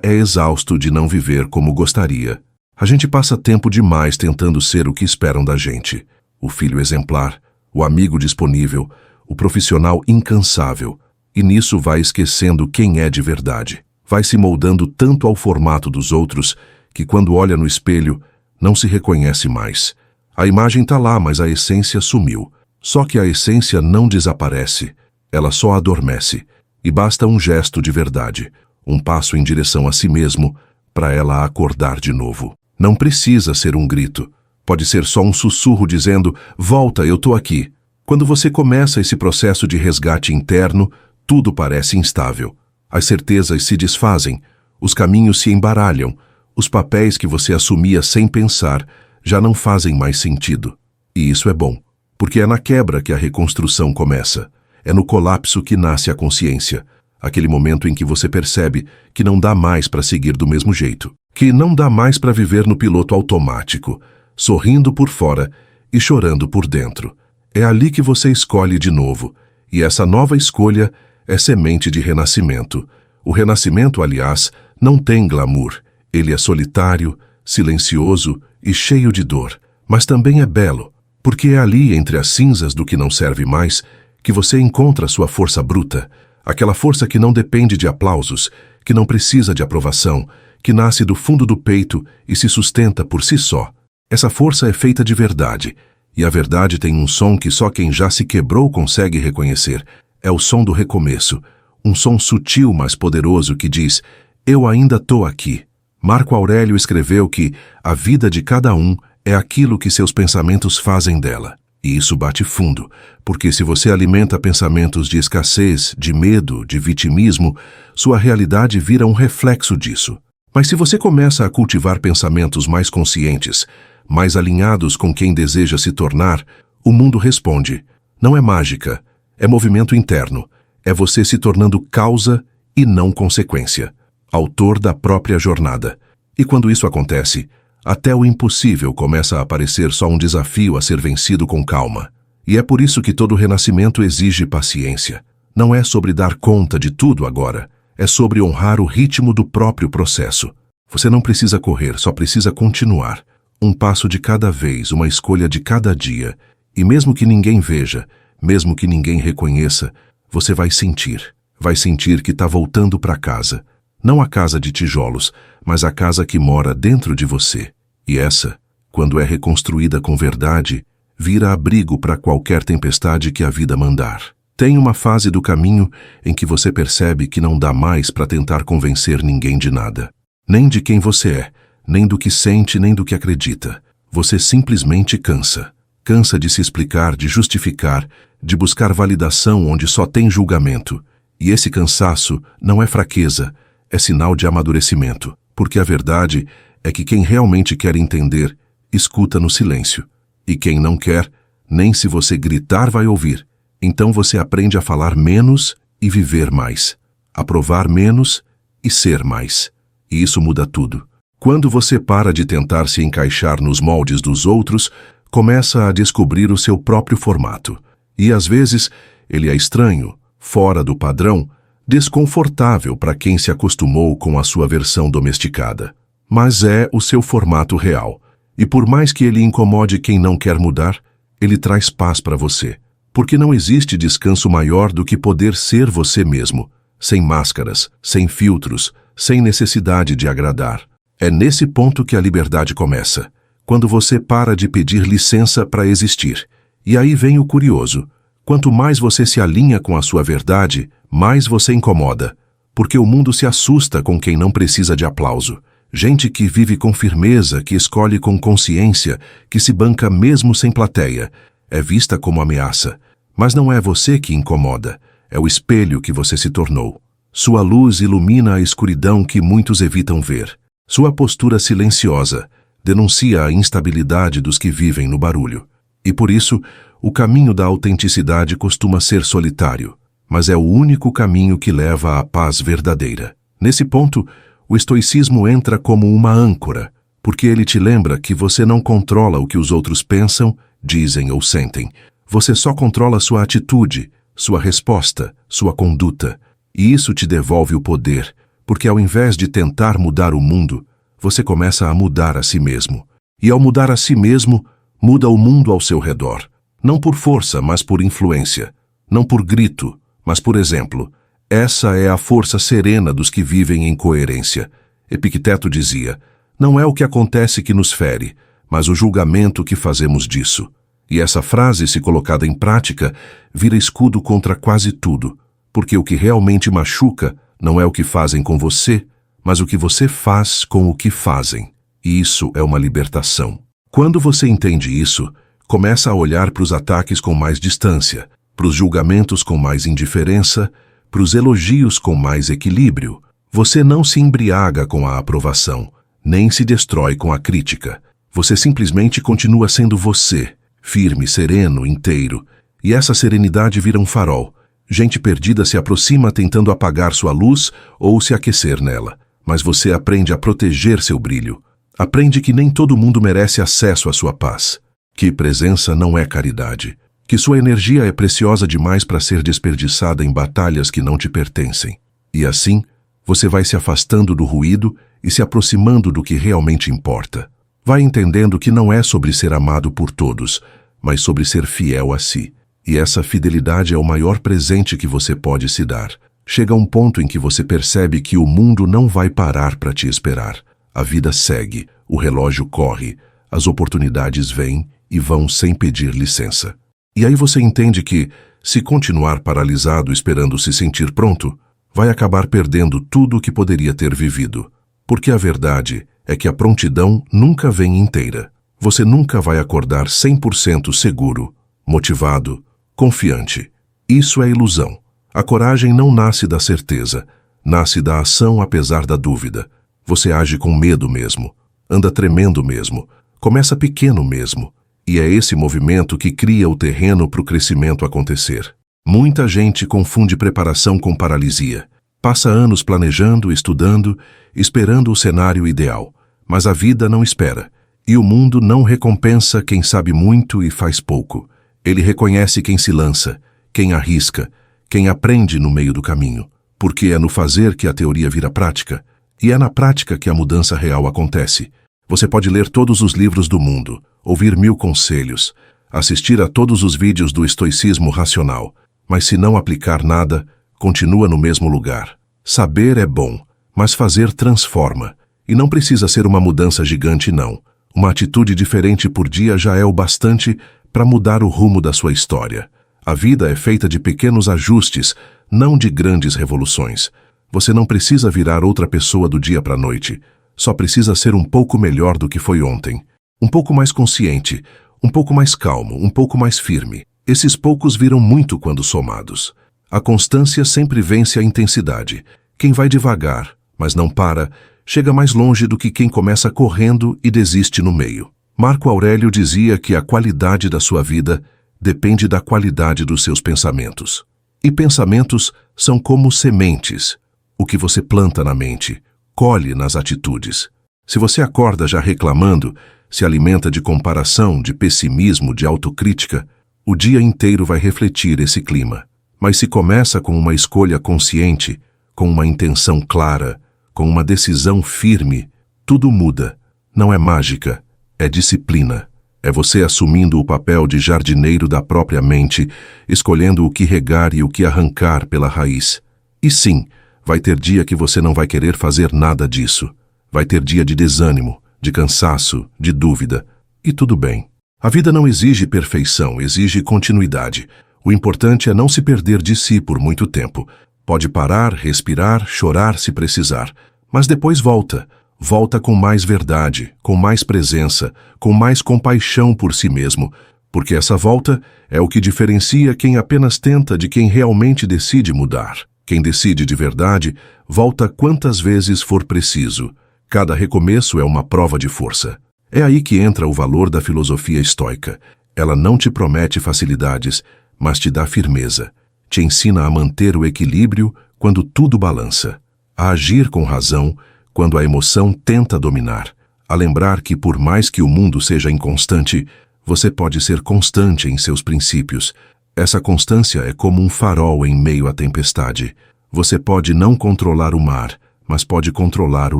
é exausto de não viver como gostaria. A gente passa tempo demais tentando ser o que esperam da gente. O filho exemplar, o amigo disponível, o profissional incansável. E nisso vai esquecendo quem é de verdade. Vai se moldando tanto ao formato dos outros que quando olha no espelho, não se reconhece mais. A imagem está lá, mas a essência sumiu. Só que a essência não desaparece, ela só adormece. E basta um gesto de verdade, um passo em direção a si mesmo, para ela acordar de novo. Não precisa ser um grito. Pode ser só um sussurro dizendo: volta, eu tô aqui. Quando você começa esse processo de resgate interno, tudo parece instável. As certezas se desfazem, os caminhos se embaralham, os papéis que você assumia sem pensar já não fazem mais sentido. E isso é bom, porque é na quebra que a reconstrução começa. É no colapso que nasce a consciência, aquele momento em que você percebe que não dá mais para seguir do mesmo jeito, que não dá mais para viver no piloto automático, sorrindo por fora e chorando por dentro. É ali que você escolhe de novo, e essa nova escolha é semente de renascimento. O renascimento, aliás, não tem glamour. Ele é solitário, silencioso e cheio de dor, mas também é belo, porque é ali, entre as cinzas do que não serve mais, que você encontra sua força bruta, aquela força que não depende de aplausos, que não precisa de aprovação, que nasce do fundo do peito e se sustenta por si só. Essa força é feita de verdade, e a verdade tem um som que só quem já se quebrou consegue reconhecer. É o som do recomeço, um som sutil, mas poderoso que diz: eu ainda tô aqui. Marco Aurélio escreveu que a vida de cada um é aquilo que seus pensamentos fazem dela. E isso bate fundo, porque se você alimenta pensamentos de escassez, de medo, de vitimismo, sua realidade vira um reflexo disso. Mas se você começa a cultivar pensamentos mais conscientes, mais alinhados com quem deseja se tornar, o mundo responde. Não é mágica, é movimento interno, é você se tornando causa e não consequência, autor da própria jornada. E quando isso acontece, até o impossível começa a parecer só um desafio a ser vencido com calma. E é por isso que todo renascimento exige paciência. Não é sobre dar conta de tudo agora, é sobre honrar o ritmo do próprio processo. Você não precisa correr, só precisa continuar. Um passo de cada vez, uma escolha de cada dia. E mesmo que ninguém veja, mesmo que ninguém reconheça, você vai sentir que está voltando para casa. Não a casa de tijolos, mas a casa que mora dentro de você. E essa, quando é reconstruída com verdade, vira abrigo para qualquer tempestade que a vida mandar. Tem uma fase do caminho em que você percebe que não dá mais para tentar convencer ninguém de nada. Nem de quem você é, nem do que sente, nem do que acredita. Você simplesmente cansa. Cansa de se explicar, de justificar, de buscar validação onde só tem julgamento. E esse cansaço não é fraqueza, é sinal de amadurecimento, porque a verdade é que quem realmente quer entender, escuta no silêncio. E quem não quer, nem se você gritar vai ouvir. Então você aprende a falar menos e viver mais, a provar menos e ser mais. E isso muda tudo. Quando você para de tentar se encaixar nos moldes dos outros, começa a descobrir o seu próprio formato. E às vezes, ele é estranho, fora do padrão, desconfortável para quem se acostumou com a sua versão domesticada. Mas é o seu formato real. E por mais que ele incomode quem não quer mudar, ele traz paz para você. Porque não existe descanso maior do que poder ser você mesmo, sem máscaras, sem filtros, sem necessidade de agradar. É nesse ponto que a liberdade começa, quando você para de pedir licença para existir. E aí vem o curioso. Quanto mais você se alinha com a sua verdade, mais você incomoda, porque o mundo se assusta com quem não precisa de aplauso. Gente que vive com firmeza, que escolhe com consciência, que se banca mesmo sem plateia, é vista como ameaça. Mas não é você que incomoda, é o espelho que você se tornou. Sua luz ilumina a escuridão que muitos evitam ver. Sua postura silenciosa denuncia a instabilidade dos que vivem no barulho. E por isso, o caminho da autenticidade costuma ser solitário, mas é o único caminho que leva à paz verdadeira. Nesse ponto, o estoicismo entra como uma âncora, porque ele te lembra que você não controla o que os outros pensam, dizem ou sentem. Você só controla sua atitude, sua resposta, sua conduta. E isso te devolve o poder, porque ao invés de tentar mudar o mundo, você começa a mudar a si mesmo. E ao mudar a si mesmo, muda o mundo ao seu redor. Não por força, mas por influência. Não por grito, mas por exemplo. Essa é a força serena dos que vivem em coerência. Epicteto dizia: não é o que acontece que nos fere, mas o julgamento que fazemos disso. E essa frase, se colocada em prática, vira escudo contra quase tudo, porque o que realmente machuca Não é o que fazem com você, mas o que você faz com o que fazem. E isso é uma libertação. Quando você entende isso, começa a olhar para os ataques com mais distância, para os julgamentos com mais indiferença, para os elogios com mais equilíbrio. Você não se embriaga com a aprovação, nem se destrói com a crítica. Você simplesmente continua sendo você, firme, sereno, inteiro. E essa serenidade vira um farol. Gente perdida se aproxima tentando apagar sua luz ou se aquecer nela. Mas você aprende a proteger seu brilho. Aprende que nem todo mundo merece acesso à sua paz. Que presença não é caridade. Que sua energia é preciosa demais para ser desperdiçada em batalhas que não te pertencem. E assim, você vai se afastando do ruído e se aproximando do que realmente importa. Vai entendendo que não é sobre ser amado por todos, mas sobre ser fiel a si. E essa fidelidade é o maior presente que você pode se dar. Chega um ponto em que você percebe que o mundo não vai parar para te esperar. A vida segue, o relógio corre, as oportunidades vêm e vão sem pedir licença. E aí você entende que, se continuar paralisado esperando se sentir pronto, vai acabar perdendo tudo o que poderia ter vivido. Porque a verdade é que a prontidão nunca vem inteira. Você nunca vai acordar 100% seguro, motivado, confiante. Isso é ilusão. A coragem não nasce da certeza, nasce da ação apesar da dúvida. Você age com medo mesmo, anda tremendo mesmo, começa pequeno mesmo. E é esse movimento que cria o terreno para o crescimento acontecer. Muita gente confunde preparação com paralisia. Passa anos planejando, estudando, esperando o cenário ideal. Mas a vida não espera. E o mundo não recompensa quem sabe muito e faz pouco. Ele reconhece quem se lança, quem arrisca, quem aprende no meio do caminho. Porque é no fazer que a teoria vira prática. E é na prática que a mudança real acontece. Você pode ler todos os livros do mundo, ouvir 1000 conselhos, assistir a todos os vídeos do estoicismo racional, mas se não aplicar nada, continua no mesmo lugar. Saber é bom, mas fazer transforma. E não precisa ser uma mudança gigante, não. Uma atitude diferente por dia já é o bastante para mudar o rumo da sua história. A vida é feita de pequenos ajustes, não de grandes revoluções. Você não precisa virar outra pessoa do dia para a noite. Só precisa ser um pouco melhor do que foi ontem. Um pouco mais consciente, um pouco mais calmo, um pouco mais firme. Esses poucos viram muito quando somados. A constância sempre vence a intensidade. Quem vai devagar, mas não para, chega mais longe do que quem começa correndo e desiste no meio. Marco Aurélio dizia que a qualidade da sua vida depende da qualidade dos seus pensamentos. E pensamentos são como sementes. O que você planta na mente, colhe nas atitudes. Se você acorda já reclamando, se alimenta de comparação, de pessimismo, de autocrítica, o dia inteiro vai refletir esse clima. Mas se começa com uma escolha consciente, com uma intenção clara, com uma decisão firme, tudo muda. Não é mágica, é disciplina. É você assumindo o papel de jardineiro da própria mente, escolhendo o que regar e o que arrancar pela raiz. E sim, vai ter dia que você não vai querer fazer nada disso. Vai ter dia de desânimo, de cansaço, de dúvida. E tudo bem. A vida não exige perfeição, exige continuidade. O importante é não se perder de si por muito tempo. Pode parar, respirar, chorar se precisar. Mas depois volta. Volta com mais verdade, com mais presença, com mais compaixão por si mesmo. Porque essa volta é o que diferencia quem apenas tenta de quem realmente decide mudar. Quem decide de verdade, volta quantas vezes for preciso. Cada recomeço é uma prova de força. É aí que entra o valor da filosofia estoica. Ela não te promete facilidades, mas te dá firmeza. Te ensina a manter o equilíbrio quando tudo balança. A agir com razão quando a emoção tenta dominar. A lembrar que por mais que o mundo seja inconstante, você pode ser constante em seus princípios. Essa constância é como um farol em meio à tempestade. Você pode não controlar o mar, mas pode controlar o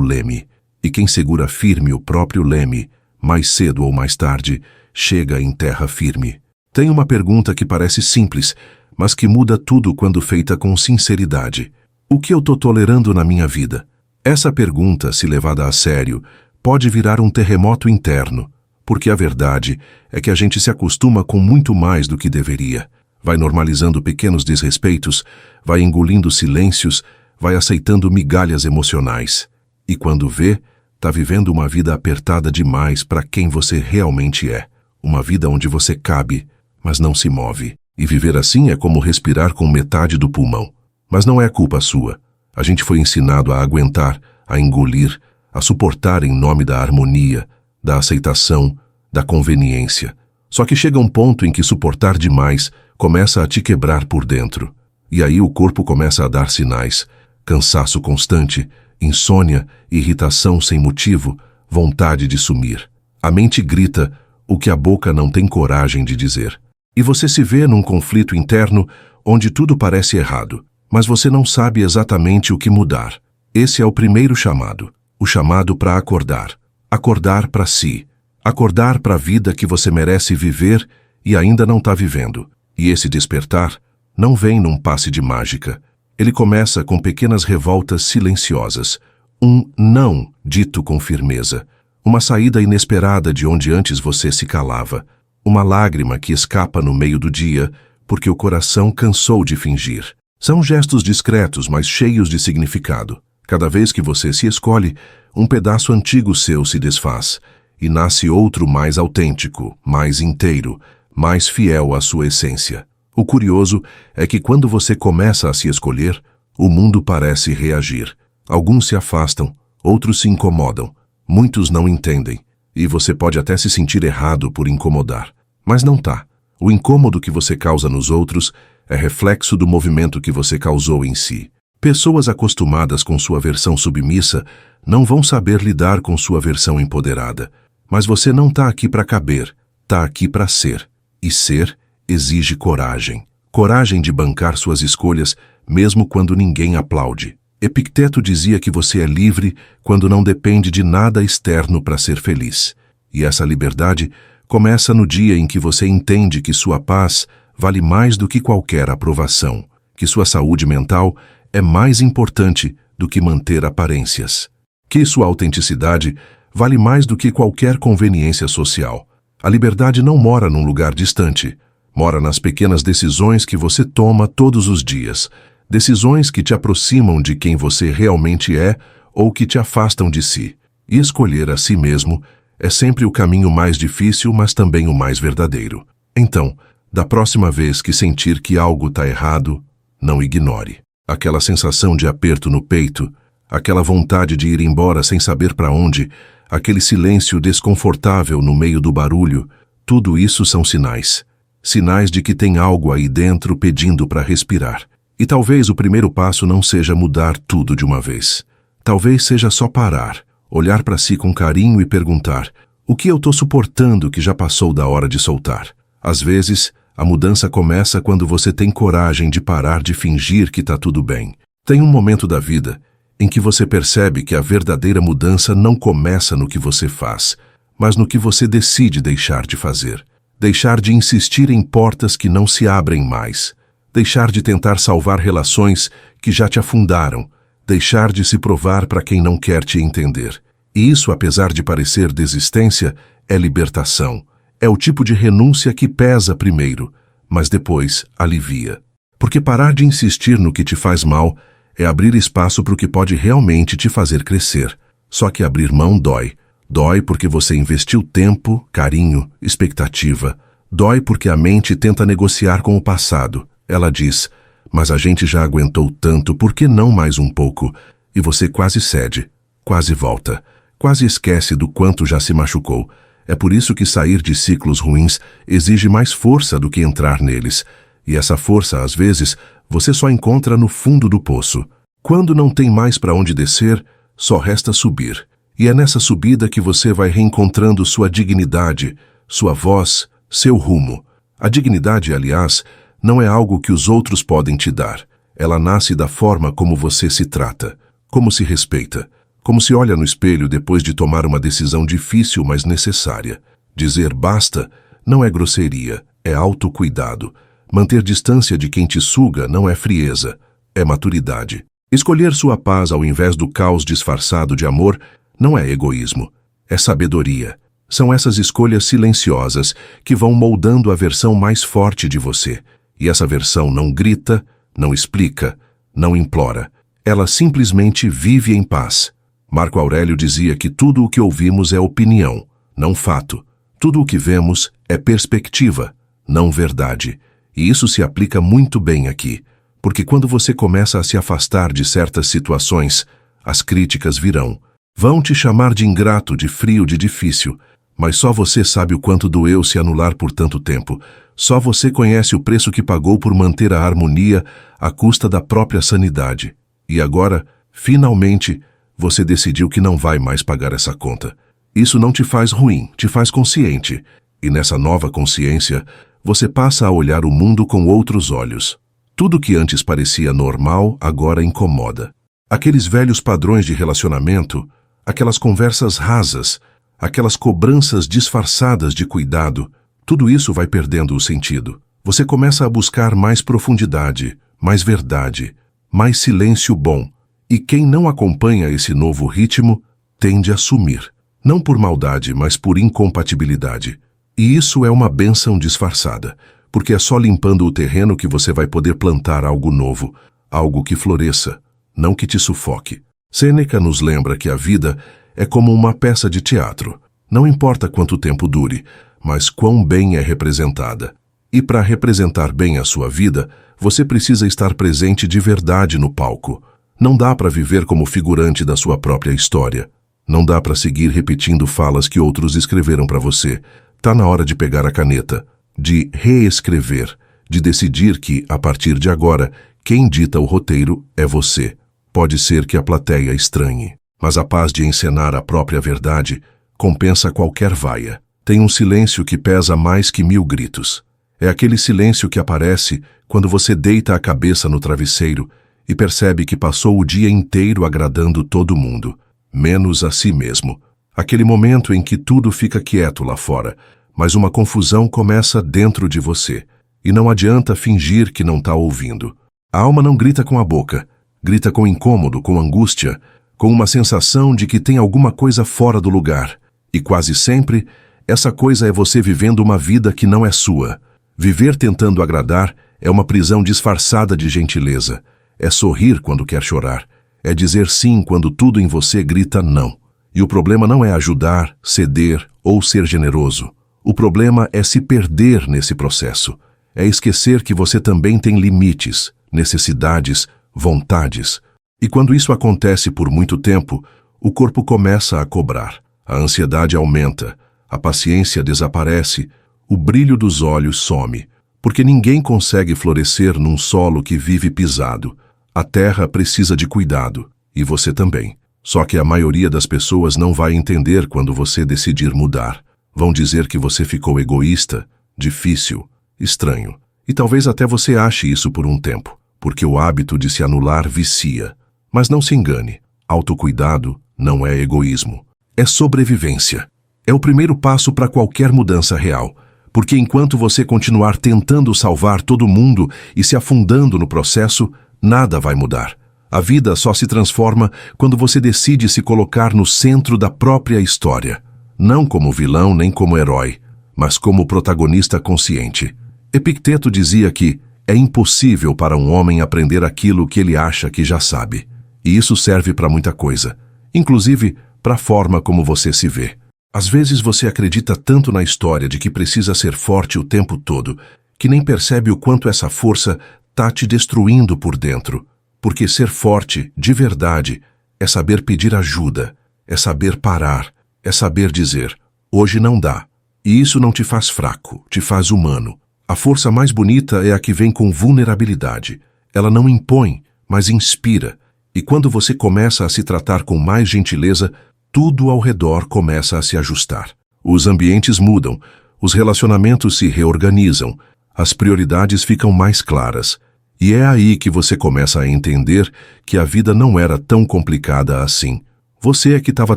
leme. E quem segura firme o próprio leme, mais cedo ou mais tarde, chega em terra firme. Tem uma pergunta que parece simples, mas que muda tudo quando feita com sinceridade. O que eu estou tolerando na minha vida? Essa pergunta, se levada a sério, pode virar um terremoto interno, porque a verdade é que a gente se acostuma com muito mais do que deveria. Vai normalizando pequenos desrespeitos, vai engolindo silêncios, vai aceitando migalhas emocionais. E quando vê, tá vivendo uma vida apertada demais para quem você realmente é. Uma vida onde você cabe, mas não se move. E viver assim é como respirar com metade do pulmão. Mas não é culpa sua. A gente foi ensinado a aguentar, a engolir, a suportar em nome da harmonia, da aceitação, da conveniência. Só que chega um ponto em que suportar demais começa a te quebrar por dentro. E aí o corpo começa a dar sinais. Cansaço constante, insônia, irritação sem motivo, vontade de sumir. A mente grita o que a boca não tem coragem de dizer. E você se vê num conflito interno onde tudo parece errado, mas você não sabe exatamente o que mudar. Esse é o primeiro chamado, o chamado para acordar. Acordar para si. Acordar para a vida que você merece viver e ainda não está vivendo. E esse despertar não vem num passe de mágica. Ele começa com pequenas revoltas silenciosas. Um não dito com firmeza. Uma saída inesperada de onde antes você se calava. Uma lágrima que escapa no meio do dia, porque o coração cansou de fingir. São gestos discretos, mas cheios de significado. Cada vez que você se escolhe, um pedaço antigo seu se desfaz, e nasce outro mais autêntico, mais inteiro, mais fiel à sua essência. O curioso é que quando você começa a se escolher, o mundo parece reagir. Alguns se afastam, outros se incomodam, muitos não entendem, e você pode até se sentir errado por incomodar. Mas não tá. O incômodo que você causa nos outros é reflexo do movimento que você causou em si. Pessoas acostumadas com sua versão submissa não vão saber lidar com sua versão empoderada. Mas você não tá aqui para caber, tá aqui para ser. E ser exige coragem. Coragem de bancar suas escolhas, mesmo quando ninguém aplaude. Epicteto dizia que você é livre quando não depende de nada externo para ser feliz. E essa liberdade começa no dia em que você entende que sua paz vale mais do que qualquer aprovação, que sua saúde mental é mais importante do que manter aparências, que sua autenticidade vale mais do que qualquer conveniência social. A liberdade não mora num lugar distante, mora nas pequenas decisões que você toma todos os dias, decisões que te aproximam de quem você realmente é ou que te afastam de si. E escolher a si mesmo é sempre o caminho mais difícil, mas também o mais verdadeiro. Então, da próxima vez que sentir que algo está errado, não ignore. Aquela sensação de aperto no peito, aquela vontade de ir embora sem saber para onde, aquele silêncio desconfortável no meio do barulho, tudo isso são sinais. Sinais de que tem algo aí dentro pedindo para respirar. E talvez o primeiro passo não seja mudar tudo de uma vez. Talvez seja só parar, olhar para si com carinho e perguntar: o que eu estou suportando que já passou da hora de soltar? Às vezes, a mudança começa quando você tem coragem de parar de fingir que está tudo bem. Tem um momento da vida em que você percebe que a verdadeira mudança não começa no que você faz, mas no que você decide deixar de fazer. Deixar de insistir em portas que não se abrem mais. Deixar de tentar salvar relações que já te afundaram. Deixar de se provar para quem não quer te entender. E isso, apesar de parecer desistência, é libertação. É o tipo de renúncia que pesa primeiro, mas depois alivia. Porque parar de insistir no que te faz mal é abrir espaço para o que pode realmente te fazer crescer. Só que abrir mão dói. Dói porque você investiu tempo, carinho, expectativa. Dói porque a mente tenta negociar com o passado. Ela diz: mas a gente já aguentou tanto, por que não mais um pouco? E você quase cede, quase volta, quase esquece do quanto já se machucou. É por isso que sair de ciclos ruins exige mais força do que entrar neles. E essa força, às vezes, você só encontra no fundo do poço. Quando não tem mais para onde descer, só resta subir. E é nessa subida que você vai reencontrando sua dignidade, sua voz, seu rumo. A dignidade, aliás, não é algo que os outros podem te dar. Ela nasce da forma como você se trata, como se respeita, como se olha no espelho depois de tomar uma decisão difícil, mas necessária. Dizer basta não é grosseria, é autocuidado. Manter distância de quem te suga não é frieza, é maturidade. Escolher sua paz ao invés do caos disfarçado de amor não é egoísmo, é sabedoria. São essas escolhas silenciosas que vão moldando a versão mais forte de você. E essa versão não grita, não explica, não implora. Ela simplesmente vive em paz. Marco Aurélio dizia que tudo o que ouvimos é opinião, não fato. Tudo o que vemos é perspectiva, não verdade. E isso se aplica muito bem aqui, porque quando você começa a se afastar de certas situações, as críticas virão. Vão te chamar de ingrato, de frio, de difícil, mas só você sabe o quanto doeu se anular por tanto tempo. Só você conhece o preço que pagou por manter a harmonia à custa da própria sanidade. E agora, finalmente, você decidiu que não vai mais pagar essa conta. Isso não te faz ruim, te faz consciente. E nessa nova consciência, você passa a olhar o mundo com outros olhos. Tudo que antes parecia normal, agora incomoda. Aqueles velhos padrões de relacionamento, aquelas conversas rasas, aquelas cobranças disfarçadas de cuidado, tudo isso vai perdendo o sentido. Você começa a buscar mais profundidade, mais verdade, mais silêncio bom. E quem não acompanha esse novo ritmo tende a sumir. Não por maldade, mas por incompatibilidade. E isso é uma bênção disfarçada, porque é só limpando o terreno que você vai poder plantar algo novo, algo que floresça, não que te sufoque. Sêneca nos lembra que a vida é como uma peça de teatro. Não importa quanto tempo dure, mas quão bem é representada. E para representar bem a sua vida, você precisa estar presente de verdade no palco. Não dá para viver como figurante da sua própria história. Não dá para seguir repetindo falas que outros escreveram para você. Tá na hora de pegar a caneta, de reescrever, de decidir que, a partir de agora, quem dita o roteiro é você. Pode ser que a plateia estranhe, mas a paz de encenar a própria verdade compensa qualquer vaia. Tem um silêncio que pesa mais que 1000 gritos. É aquele silêncio que aparece quando você deita a cabeça no travesseiro e percebe que passou o dia inteiro agradando todo mundo, menos a si mesmo. Aquele momento em que tudo fica quieto lá fora, mas uma confusão começa dentro de você, e não adianta fingir que não está ouvindo. A alma não grita com a boca, grita com incômodo, com angústia, com uma sensação de que tem alguma coisa fora do lugar. E quase sempre, essa coisa é você vivendo uma vida que não é sua. Viver tentando agradar é uma prisão disfarçada de gentileza. É sorrir quando quer chorar. É dizer sim quando tudo em você grita não. E o problema não é ajudar, ceder ou ser generoso. O problema é se perder nesse processo. É esquecer que você também tem limites, necessidades, vontades. E quando isso acontece por muito tempo, o corpo começa a cobrar. A ansiedade aumenta, a paciência desaparece, o brilho dos olhos some, porque ninguém consegue florescer num solo que vive pisado. A terra precisa de cuidado, e você também. Só que a maioria das pessoas não vai entender quando você decidir mudar. Vão dizer que você ficou egoísta, difícil, estranho. E talvez até você ache isso por um tempo, porque o hábito de se anular vicia. Mas não se engane, autocuidado não é egoísmo. É sobrevivência. É o primeiro passo para qualquer mudança real, porque enquanto você continuar tentando salvar todo mundo e se afundando no processo, nada vai mudar. A vida só se transforma quando você decide se colocar no centro da própria história, não como vilão nem como herói, mas como protagonista consciente. Epicteto dizia que é impossível para um homem aprender aquilo que ele acha que já sabe. E isso serve para muita coisa, inclusive para a forma como você se vê. Às vezes você acredita tanto na história de que precisa ser forte o tempo todo, que nem percebe o quanto essa força está te destruindo por dentro. Porque ser forte, de verdade, é saber pedir ajuda, é saber parar, é saber dizer, hoje não dá. E isso não te faz fraco, te faz humano. A força mais bonita é a que vem com vulnerabilidade. Ela não impõe, mas inspira. E quando você começa a se tratar com mais gentileza, tudo ao redor começa a se ajustar. Os ambientes mudam, os relacionamentos se reorganizam, as prioridades ficam mais claras. E é aí que você começa a entender que a vida não era tão complicada assim. Você é que estava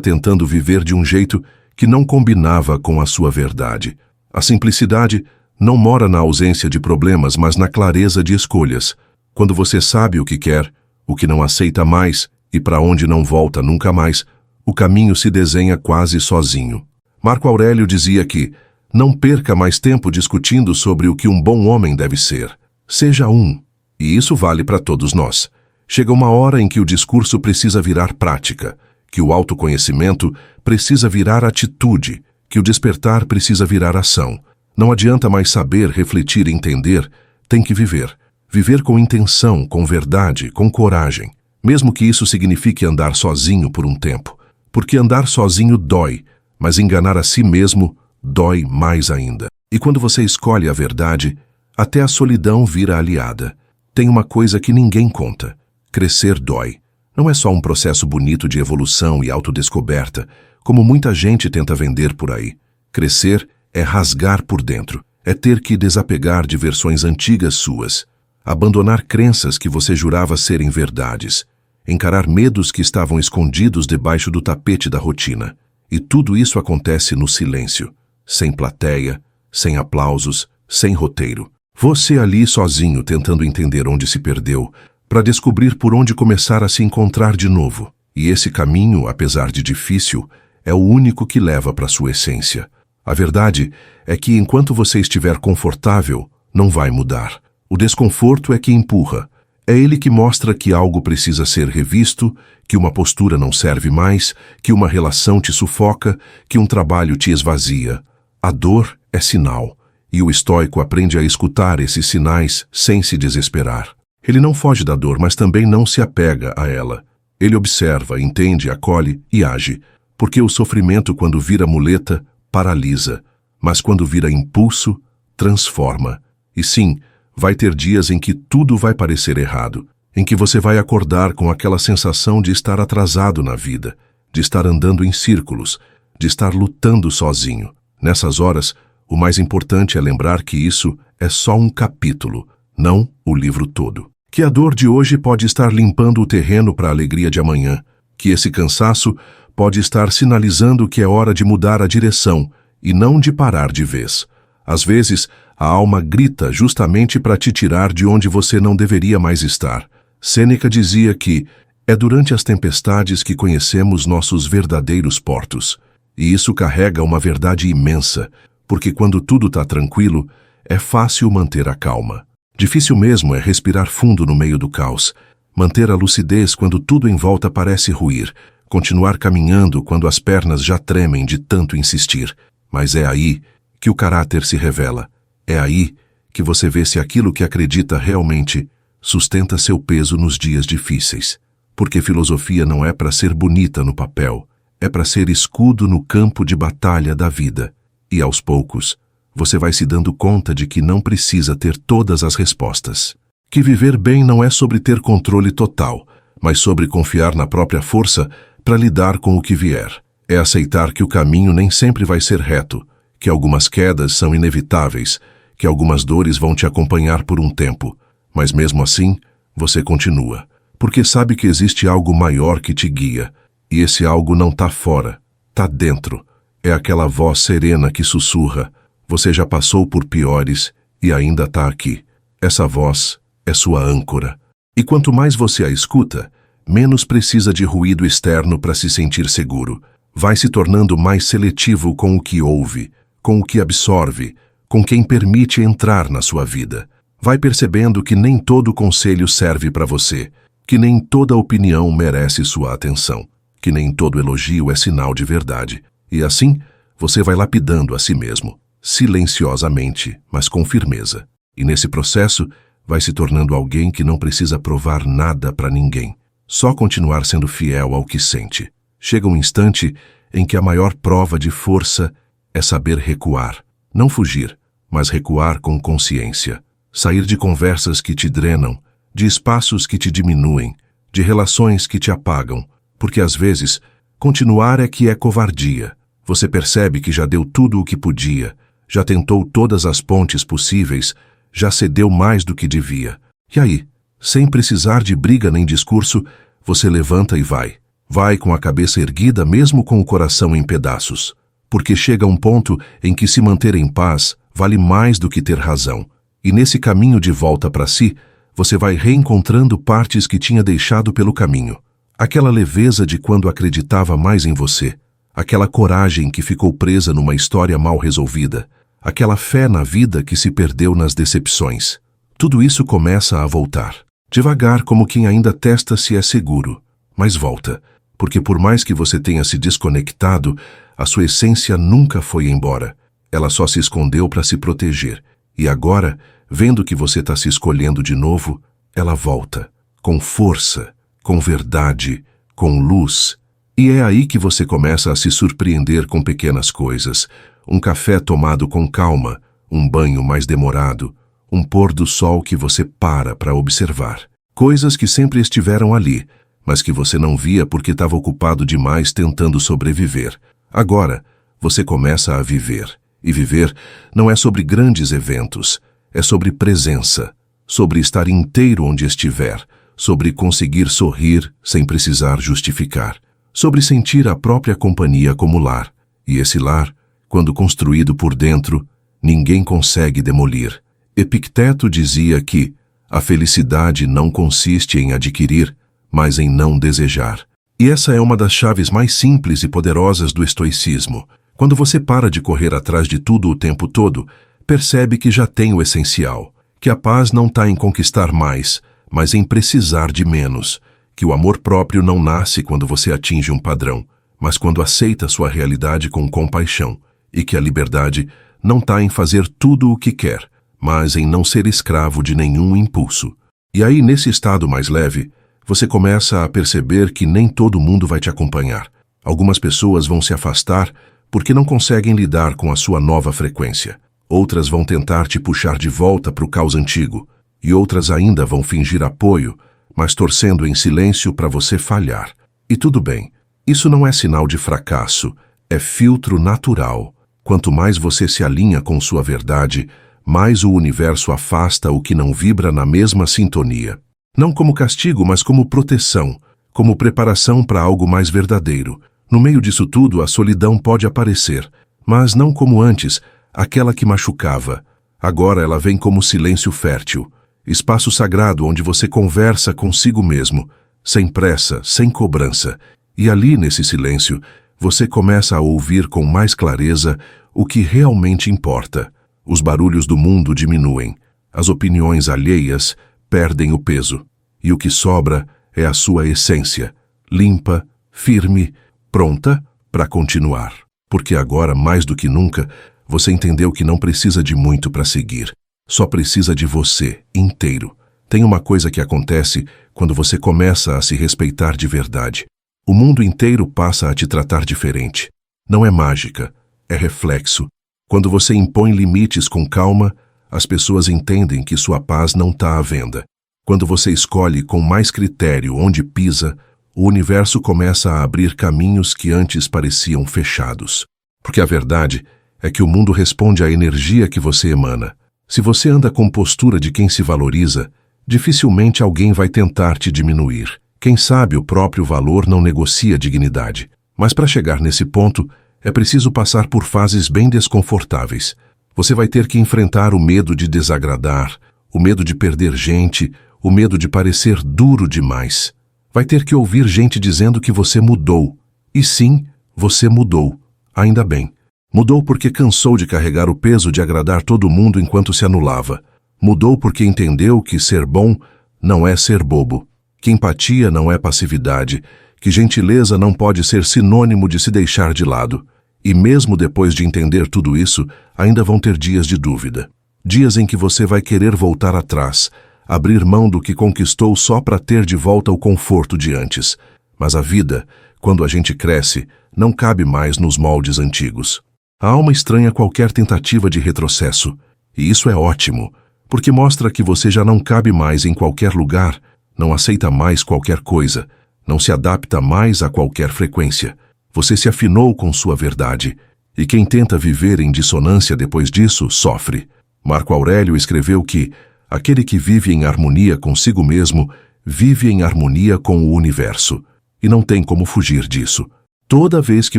tentando viver de um jeito que não combinava com a sua verdade. A simplicidade não mora na ausência de problemas, mas na clareza de escolhas. Quando você sabe o que quer, o que não aceita mais e para onde não volta nunca mais, o caminho se desenha quase sozinho. Marco Aurélio dizia que não perca mais tempo discutindo sobre o que um bom homem deve ser. Seja um. E isso vale para todos nós. Chega uma hora em que o discurso precisa virar prática, que o autoconhecimento precisa virar atitude, que o despertar precisa virar ação. Não adianta mais saber, refletir e entender, tem que viver. Viver com intenção, com verdade, com coragem. Mesmo que isso signifique andar sozinho por um tempo. Porque andar sozinho dói, mas enganar a si mesmo dói mais ainda. E quando você escolhe a verdade, até a solidão vira aliada. Tem uma coisa que ninguém conta. Crescer dói. Não é só um processo bonito de evolução e autodescoberta, como muita gente tenta vender por aí. Crescer é rasgar por dentro. É ter que desapegar de versões antigas suas. Abandonar crenças que você jurava serem verdades. Encarar medos que estavam escondidos debaixo do tapete da rotina. E tudo isso acontece no silêncio. Sem plateia, sem aplausos, sem roteiro. Você ali sozinho tentando entender onde se perdeu, para descobrir por onde começar a se encontrar de novo. E esse caminho, apesar de difícil, é o único que leva para sua essência. A verdade é que enquanto você estiver confortável, não vai mudar. O desconforto é que empurra. É ele que mostra que algo precisa ser revisto, que uma postura não serve mais, que uma relação te sufoca, que um trabalho te esvazia. A dor é sinal, e o estoico aprende a escutar esses sinais sem se desesperar. Ele não foge da dor, mas também não se apega a ela. Ele observa, entende, acolhe e age, porque o sofrimento, quando vira muleta, paralisa, mas quando vira impulso, transforma. E sim, vai ter dias em que tudo vai parecer errado, em que você vai acordar com aquela sensação de estar atrasado na vida, de estar andando em círculos, de estar lutando sozinho. Nessas horas, o mais importante é lembrar que isso é só um capítulo, não o livro todo. Que a dor de hoje pode estar limpando o terreno para a alegria de amanhã, que esse cansaço pode estar sinalizando que é hora de mudar a direção e não de parar de vez. Às vezes, a alma grita justamente para te tirar de onde você não deveria mais estar. Sêneca dizia que é durante as tempestades que conhecemos nossos verdadeiros portos. E isso carrega uma verdade imensa, porque quando tudo está tranquilo, é fácil manter a calma. Difícil mesmo é respirar fundo no meio do caos, manter a lucidez quando tudo em volta parece ruir, continuar caminhando quando as pernas já tremem de tanto insistir. Mas é aí que o caráter se revela. É aí que você vê se aquilo que acredita realmente sustenta seu peso nos dias difíceis. Porque filosofia não é para ser bonita no papel, é para ser escudo no campo de batalha da vida. E aos poucos, você vai se dando conta de que não precisa ter todas as respostas. Que viver bem não é sobre ter controle total, mas sobre confiar na própria força para lidar com o que vier. É aceitar que o caminho nem sempre vai ser reto, que algumas quedas são inevitáveis, que algumas dores vão te acompanhar por um tempo, mas mesmo assim, você continua, porque sabe que existe algo maior que te guia, e esse algo não está fora, está dentro. É aquela voz serena que sussurra: você já passou por piores e ainda está aqui. Essa voz é sua âncora. E quanto mais você a escuta, menos precisa de ruído externo para se sentir seguro. Vai se tornando mais seletivo com o que ouve, com o que absorve, com quem permite entrar na sua vida. Vai percebendo que nem todo conselho serve para você, que nem toda opinião merece sua atenção, que nem todo elogio é sinal de verdade. E assim, você vai lapidando a si mesmo, silenciosamente, mas com firmeza. E nesse processo, vai se tornando alguém que não precisa provar nada para ninguém, só continuar sendo fiel ao que sente. Chega um instante em que a maior prova de força é saber recuar. Não fugir, mas recuar com consciência. Sair de conversas que te drenam, de espaços que te diminuem, de relações que te apagam, porque às vezes, continuar é que é covardia. Você percebe que já deu tudo o que podia, já tentou todas as pontes possíveis, já cedeu mais do que devia. E aí, sem precisar de briga nem discurso, você levanta e vai. Vai com a cabeça erguida mesmo com o coração em pedaços. Porque chega um ponto em que se manter em paz vale mais do que ter razão. E nesse caminho de volta para si, você vai reencontrando partes que tinha deixado pelo caminho. Aquela leveza de quando acreditava mais em você. Aquela coragem que ficou presa numa história mal resolvida. Aquela fé na vida que se perdeu nas decepções. Tudo isso começa a voltar. Devagar, como quem ainda testa se é seguro, mas volta, porque por mais que você tenha se desconectado, a sua essência nunca foi embora. Ela só se escondeu para se proteger. E agora, vendo que você está se escolhendo de novo, ela volta, com força, com verdade, com luz. E é aí que você começa a se surpreender com pequenas coisas. Um café tomado com calma, um banho mais demorado, um pôr do sol que você para observar. Coisas que sempre estiveram ali, mas que você não via porque estava ocupado demais tentando sobreviver. Agora, você começa a viver. E viver não é sobre grandes eventos, é sobre presença, sobre estar inteiro onde estiver, sobre conseguir sorrir sem precisar justificar, sobre sentir a própria companhia como lar. E esse lar, quando construído por dentro, ninguém consegue demolir. Epicteto dizia que a felicidade não consiste em adquirir, mas em não desejar. E essa é uma das chaves mais simples e poderosas do estoicismo. Quando você para de correr atrás de tudo o tempo todo, percebe que já tem o essencial, que a paz não está em conquistar mais, mas em precisar de menos, que o amor próprio não nasce quando você atinge um padrão, mas quando aceita sua realidade com compaixão, e que a liberdade não está em fazer tudo o que quer, mas em não ser escravo de nenhum impulso. E aí, nesse estado mais leve, você começa a perceber que nem todo mundo vai te acompanhar. Algumas pessoas vão se afastar porque não conseguem lidar com a sua nova frequência. Outras vão tentar te puxar de volta para o caos antigo, e outras ainda vão fingir apoio, mas torcendo em silêncio para você falhar. E tudo bem, isso não é sinal de fracasso, é filtro natural. Quanto mais você se alinha com sua verdade, mais o universo afasta o que não vibra na mesma sintonia. Não como castigo, mas como proteção, como preparação para algo mais verdadeiro. No meio disso tudo, a solidão pode aparecer, mas não como antes, aquela que machucava. Agora ela vem como silêncio fértil, espaço sagrado onde você conversa consigo mesmo, sem pressa, sem cobrança. E ali, nesse silêncio, você começa a ouvir com mais clareza o que realmente importa. Os barulhos do mundo diminuem, as opiniões alheias perdem o peso, e o que sobra é a sua essência, limpa, firme, pronta para continuar. Porque agora, mais do que nunca, você entendeu que não precisa de muito para seguir. Só precisa de você, inteiro. Tem uma coisa que acontece quando você começa a se respeitar de verdade. O mundo inteiro passa a te tratar diferente. Não é mágica, é reflexo. Quando você impõe limites com calma, as pessoas entendem que sua paz não está à venda. Quando você escolhe com mais critério onde pisa, o universo começa a abrir caminhos que antes pareciam fechados. Porque a verdade é que o mundo responde à energia que você emana. Se você anda com postura de quem se valoriza, dificilmente alguém vai tentar te diminuir. Quem sabe o próprio valor não negocia dignidade. Mas para chegar nesse ponto, é preciso passar por fases bem desconfortáveis. Você vai ter que enfrentar o medo de desagradar, o medo de perder gente, o medo de parecer duro demais. Vai ter que ouvir gente dizendo que você mudou. E sim, você mudou. Ainda bem. Mudou porque cansou de carregar o peso de agradar todo mundo enquanto se anulava. Mudou porque entendeu que ser bom não é ser bobo, que empatia não é passividade, que gentileza não pode ser sinônimo de se deixar de lado. E mesmo depois de entender tudo isso, ainda vão ter dias de dúvida. Dias em que você vai querer voltar atrás, abrir mão do que conquistou só para ter de volta o conforto de antes. Mas a vida, quando a gente cresce, não cabe mais nos moldes antigos. A alma estranha qualquer tentativa de retrocesso. E isso é ótimo, porque mostra que você já não cabe mais em qualquer lugar, não aceita mais qualquer coisa, não se adapta mais a qualquer frequência. Você se afinou com sua verdade, e quem tenta viver em dissonância depois disso, sofre. Marco Aurélio escreveu que aquele que vive em harmonia consigo mesmo, vive em harmonia com o universo. E não tem como fugir disso. Toda vez que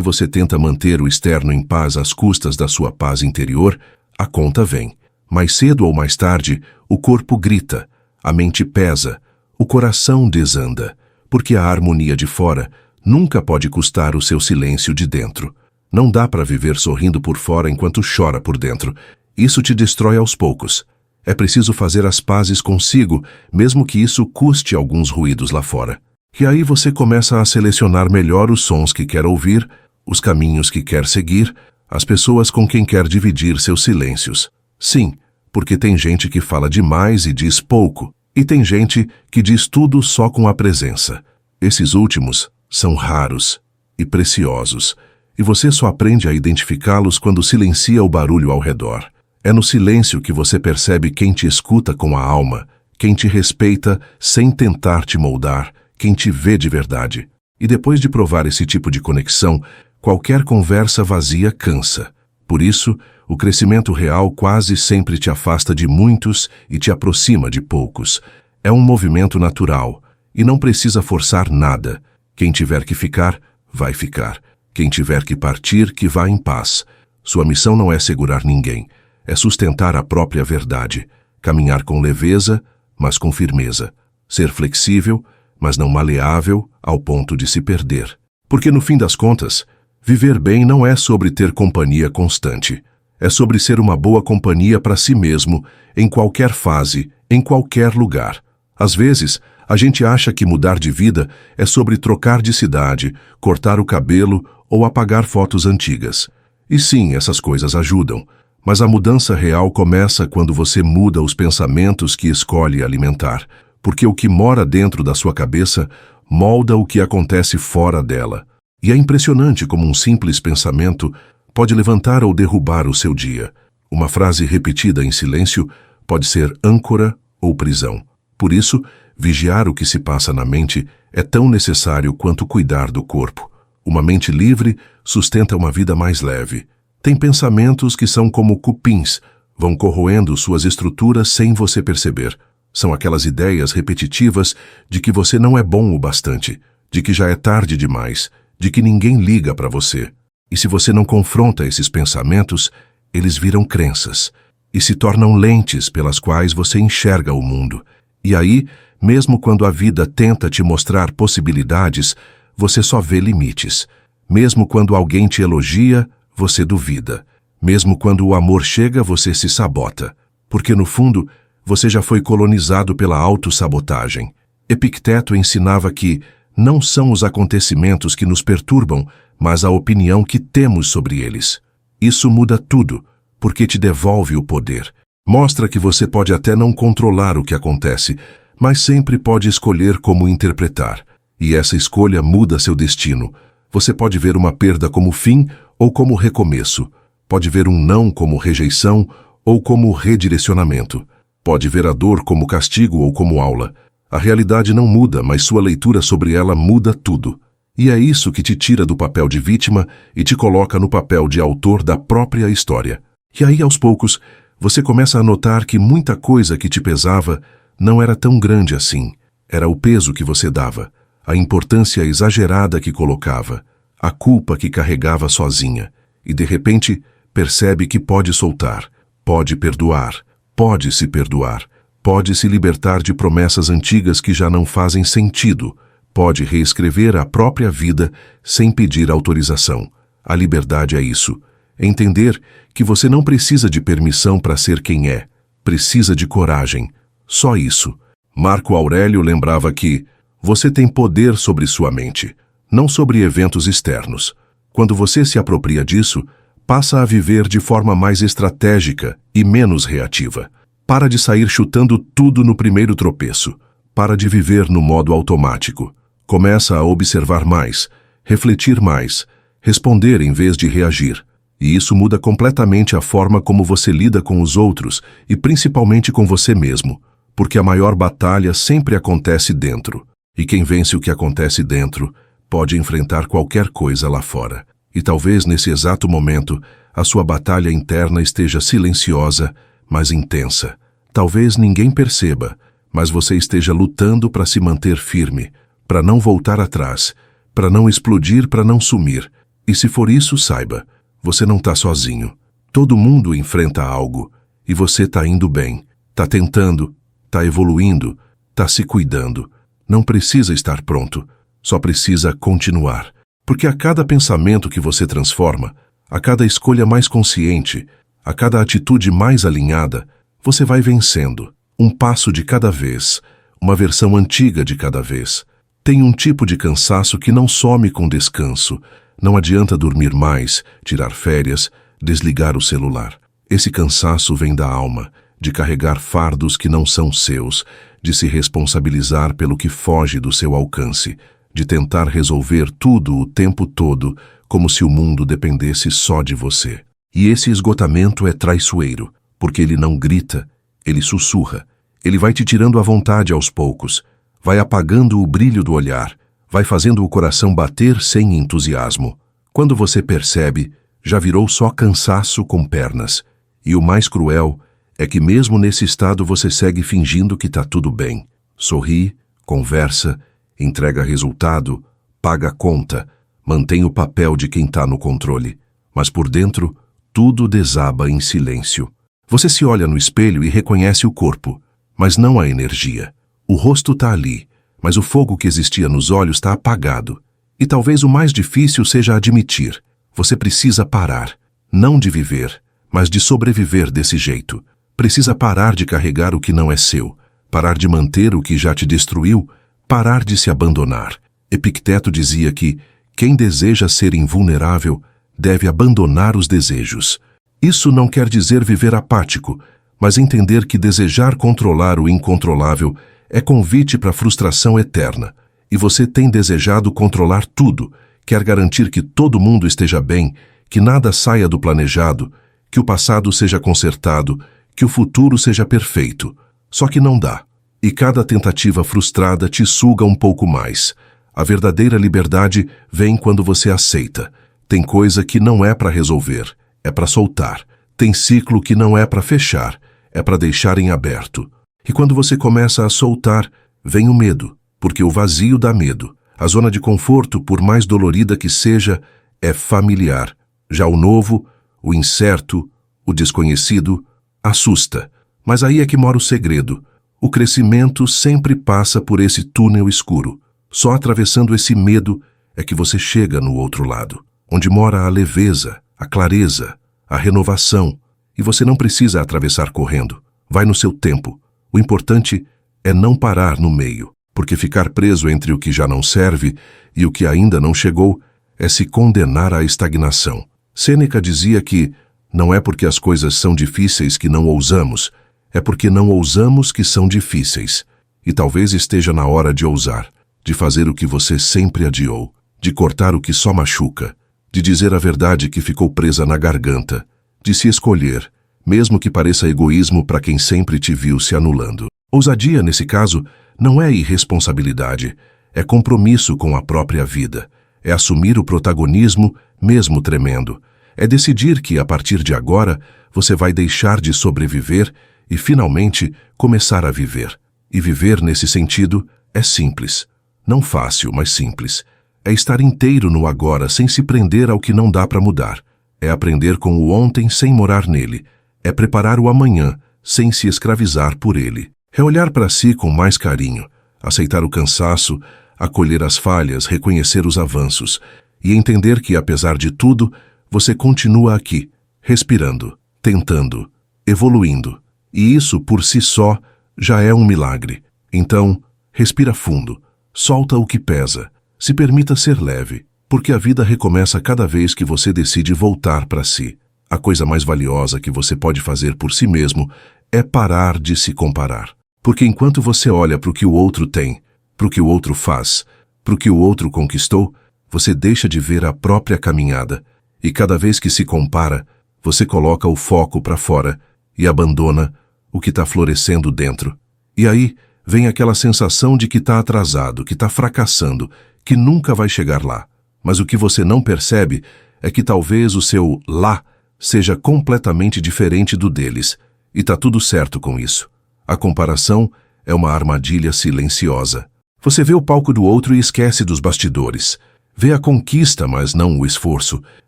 você tenta manter o externo em paz às custas da sua paz interior, a conta vem. Mais cedo ou mais tarde, o corpo grita, a mente pesa, o coração desanda, porque a harmonia de fora nunca pode custar o seu silêncio de dentro. Não dá para viver sorrindo por fora enquanto chora por dentro. Isso te destrói aos poucos. É preciso fazer as pazes consigo, mesmo que isso custe alguns ruídos lá fora. E aí você começa a selecionar melhor os sons que quer ouvir, os caminhos que quer seguir, as pessoas com quem quer dividir seus silêncios. Sim, porque tem gente que fala demais e diz pouco, e tem gente que diz tudo só com a presença. Esses últimos são raros e preciosos, e você só aprende a identificá-los quando silencia o barulho ao redor. É no silêncio que você percebe quem te escuta com a alma, quem te respeita sem tentar te moldar, quem te vê de verdade. E depois de provar esse tipo de conexão, qualquer conversa vazia cansa. Por isso, o crescimento real quase sempre te afasta de muitos e te aproxima de poucos. É um movimento natural e não precisa forçar nada. Quem tiver que ficar, vai ficar. Quem tiver que partir, que vá em paz. Sua missão não é segurar ninguém. É sustentar a própria verdade, caminhar com leveza, mas com firmeza, ser flexível, mas não maleável ao ponto de se perder. Porque no fim das contas, viver bem não é sobre ter companhia constante, é sobre ser uma boa companhia para si mesmo, em qualquer fase, em qualquer lugar. Às vezes, a gente acha que mudar de vida é sobre trocar de cidade, cortar o cabelo ou apagar fotos antigas. E sim, essas coisas ajudam. Mas a mudança real começa quando você muda os pensamentos que escolhe alimentar, porque o que mora dentro da sua cabeça molda o que acontece fora dela. E é impressionante como um simples pensamento pode levantar ou derrubar o seu dia. Uma frase repetida em silêncio pode ser âncora ou prisão. Por isso, vigiar o que se passa na mente é tão necessário quanto cuidar do corpo. Uma mente livre sustenta uma vida mais leve. Tem pensamentos que são como cupins, vão corroendo suas estruturas sem você perceber. São aquelas ideias repetitivas de que você não é bom o bastante, de que já é tarde demais, de que ninguém liga para você. E se você não confronta esses pensamentos, eles viram crenças e se tornam lentes pelas quais você enxerga o mundo. E aí, mesmo quando a vida tenta te mostrar possibilidades, você só vê limites. Mesmo quando alguém te elogia, você duvida. Mesmo quando o amor chega, você se sabota. Porque, no fundo, você já foi colonizado pela autossabotagem. Epicteto ensinava que não são os acontecimentos que nos perturbam, mas a opinião que temos sobre eles. Isso muda tudo, porque te devolve o poder. Mostra que você pode até não controlar o que acontece, mas sempre pode escolher como interpretar. E essa escolha muda seu destino. Você pode ver uma perda como fim ou como recomeço. Pode ver um não como rejeição ou como redirecionamento. Pode ver a dor como castigo ou como aula. A realidade não muda, mas sua leitura sobre ela muda tudo. E é isso que te tira do papel de vítima e te coloca no papel de autor da própria história. E aí, aos poucos, você começa a notar que muita coisa que te pesava não era tão grande assim. Era o peso que você dava, a importância exagerada que colocava, a culpa que carregava sozinha. E, de repente, percebe que pode soltar, pode perdoar, pode se perdoar, pode se libertar de promessas antigas que já não fazem sentido, pode reescrever a própria vida sem pedir autorização. A liberdade é isso. Entender que você não precisa de permissão para ser quem é, precisa de coragem. Só isso. Marco Aurélio lembrava que você tem poder sobre sua mente, não sobre eventos externos. Quando você se apropria disso, passa a viver de forma mais estratégica e menos reativa. Para de sair chutando tudo no primeiro tropeço. Para de viver no modo automático. Começa a observar mais, refletir mais, responder em vez de reagir. E isso muda completamente a forma como você lida com os outros e principalmente com você mesmo, porque a maior batalha sempre acontece dentro. E quem vence o que acontece dentro pode enfrentar qualquer coisa lá fora. E talvez nesse exato momento a sua batalha interna esteja silenciosa, mas intensa. Talvez ninguém perceba, mas você esteja lutando para se manter firme, para não voltar atrás, para não explodir, para não sumir. E se for isso, saiba, você não está sozinho. Todo mundo enfrenta algo, e você está indo bem, está tentando, está evoluindo, está se cuidando. Não precisa estar pronto, só precisa continuar. Porque a cada pensamento que você transforma, a cada escolha mais consciente, a cada atitude mais alinhada, Você vai vencendo, um passo de cada vez, uma versão antiga de cada vez. Tem um tipo de cansaço que não some com descanso. Não adianta dormir mais, tirar férias, desligar o celular. Esse cansaço vem da alma, de carregar fardos que não são seus, de se responsabilizar pelo que foge do seu alcance, de tentar resolver tudo o tempo todo, como se o mundo dependesse só de você. E esse esgotamento é traiçoeiro, porque ele não grita, ele sussurra. Ele vai te tirando a vontade aos poucos, vai apagando o brilho do olhar, vai fazendo o coração bater sem entusiasmo. Quando você percebe, já virou só cansaço com pernas. E o mais cruel é que mesmo nesse estado você segue fingindo que tá tudo bem. Sorri, conversa, entrega resultado, paga a conta, mantém o papel de quem tá no controle. Mas por dentro, tudo desaba em silêncio. Você se olha no espelho e reconhece o corpo, mas não a energia. O rosto tá ali, mas o fogo que existia nos olhos está apagado. E talvez o mais difícil seja admitir. Você precisa parar, não de viver, mas de sobreviver desse jeito. Precisa parar de carregar o que não é seu, parar de manter o que já te destruiu, parar de se abandonar. Epicteto dizia que quem deseja ser invulnerável deve abandonar os desejos. Isso não quer dizer viver apático, mas entender que desejar controlar o incontrolável é convite para frustração eterna. E você tem desejado controlar tudo, quer garantir que todo mundo esteja bem, que nada saia do planejado, que o passado seja consertado, que o futuro seja perfeito. Só que não dá. E cada tentativa frustrada te suga um pouco mais. A verdadeira liberdade vem quando você aceita. Tem coisa que não é para resolver, é para soltar. Tem ciclo que não é para fechar, é para deixar em aberto. E quando você começa a soltar, vem o medo, porque o vazio dá medo. A zona de conforto, por mais dolorida que seja, é familiar. Já o novo, o incerto, o desconhecido, assusta. Mas aí é que mora o segredo. O crescimento sempre passa por esse túnel escuro. Só atravessando esse medo é que você chega no outro lado, onde mora a leveza, a clareza, a renovação. E você não precisa atravessar correndo. Vai no seu tempo. O importante é não parar no meio, porque ficar preso entre o que já não serve e o que ainda não chegou é se condenar à estagnação. Sêneca dizia que não é porque as coisas são difíceis que não ousamos, é porque não ousamos que são difíceis. E talvez esteja na hora de ousar, de fazer o que você sempre adiou, de cortar o que só machuca, de dizer a verdade que ficou presa na garganta, de se escolher, mesmo que pareça egoísmo para quem sempre te viu se anulando. Ousadia, nesse caso, não é irresponsabilidade, é compromisso com a própria vida, é assumir o protagonismo, mesmo tremendo, é decidir que, a partir de agora, você vai deixar de sobreviver e, finalmente, começar a viver. E viver, nesse sentido, é simples. Não fácil, mas simples. É estar inteiro no agora, sem se prender ao que não dá para mudar. É aprender com o ontem sem morar nele. É preparar o amanhã, sem se escravizar por ele. É olhar para si com mais carinho, aceitar o cansaço, acolher as falhas, reconhecer os avanços e entender que, apesar de tudo, você continua aqui, respirando, tentando, evoluindo. E isso, por si só, já é um milagre. Então, respira fundo, solta o que pesa, se permita ser leve, porque a vida recomeça cada vez que você decide voltar para si. A coisa mais valiosa que você pode fazer por si mesmo é parar de se comparar. Porque enquanto você olha para o que o outro tem, para o que o outro faz, para o que o outro conquistou, você deixa de ver a própria caminhada. E cada vez que se compara, você coloca o foco para fora e abandona o que está florescendo dentro. E aí vem aquela sensação de que está atrasado, que está fracassando, que nunca vai chegar lá. Mas o que você não percebe é que talvez o seu lá seja completamente diferente do deles. E tá tudo certo com isso. A comparação é uma armadilha silenciosa. Você vê o palco do outro e esquece dos bastidores. Vê a conquista, mas não o esforço.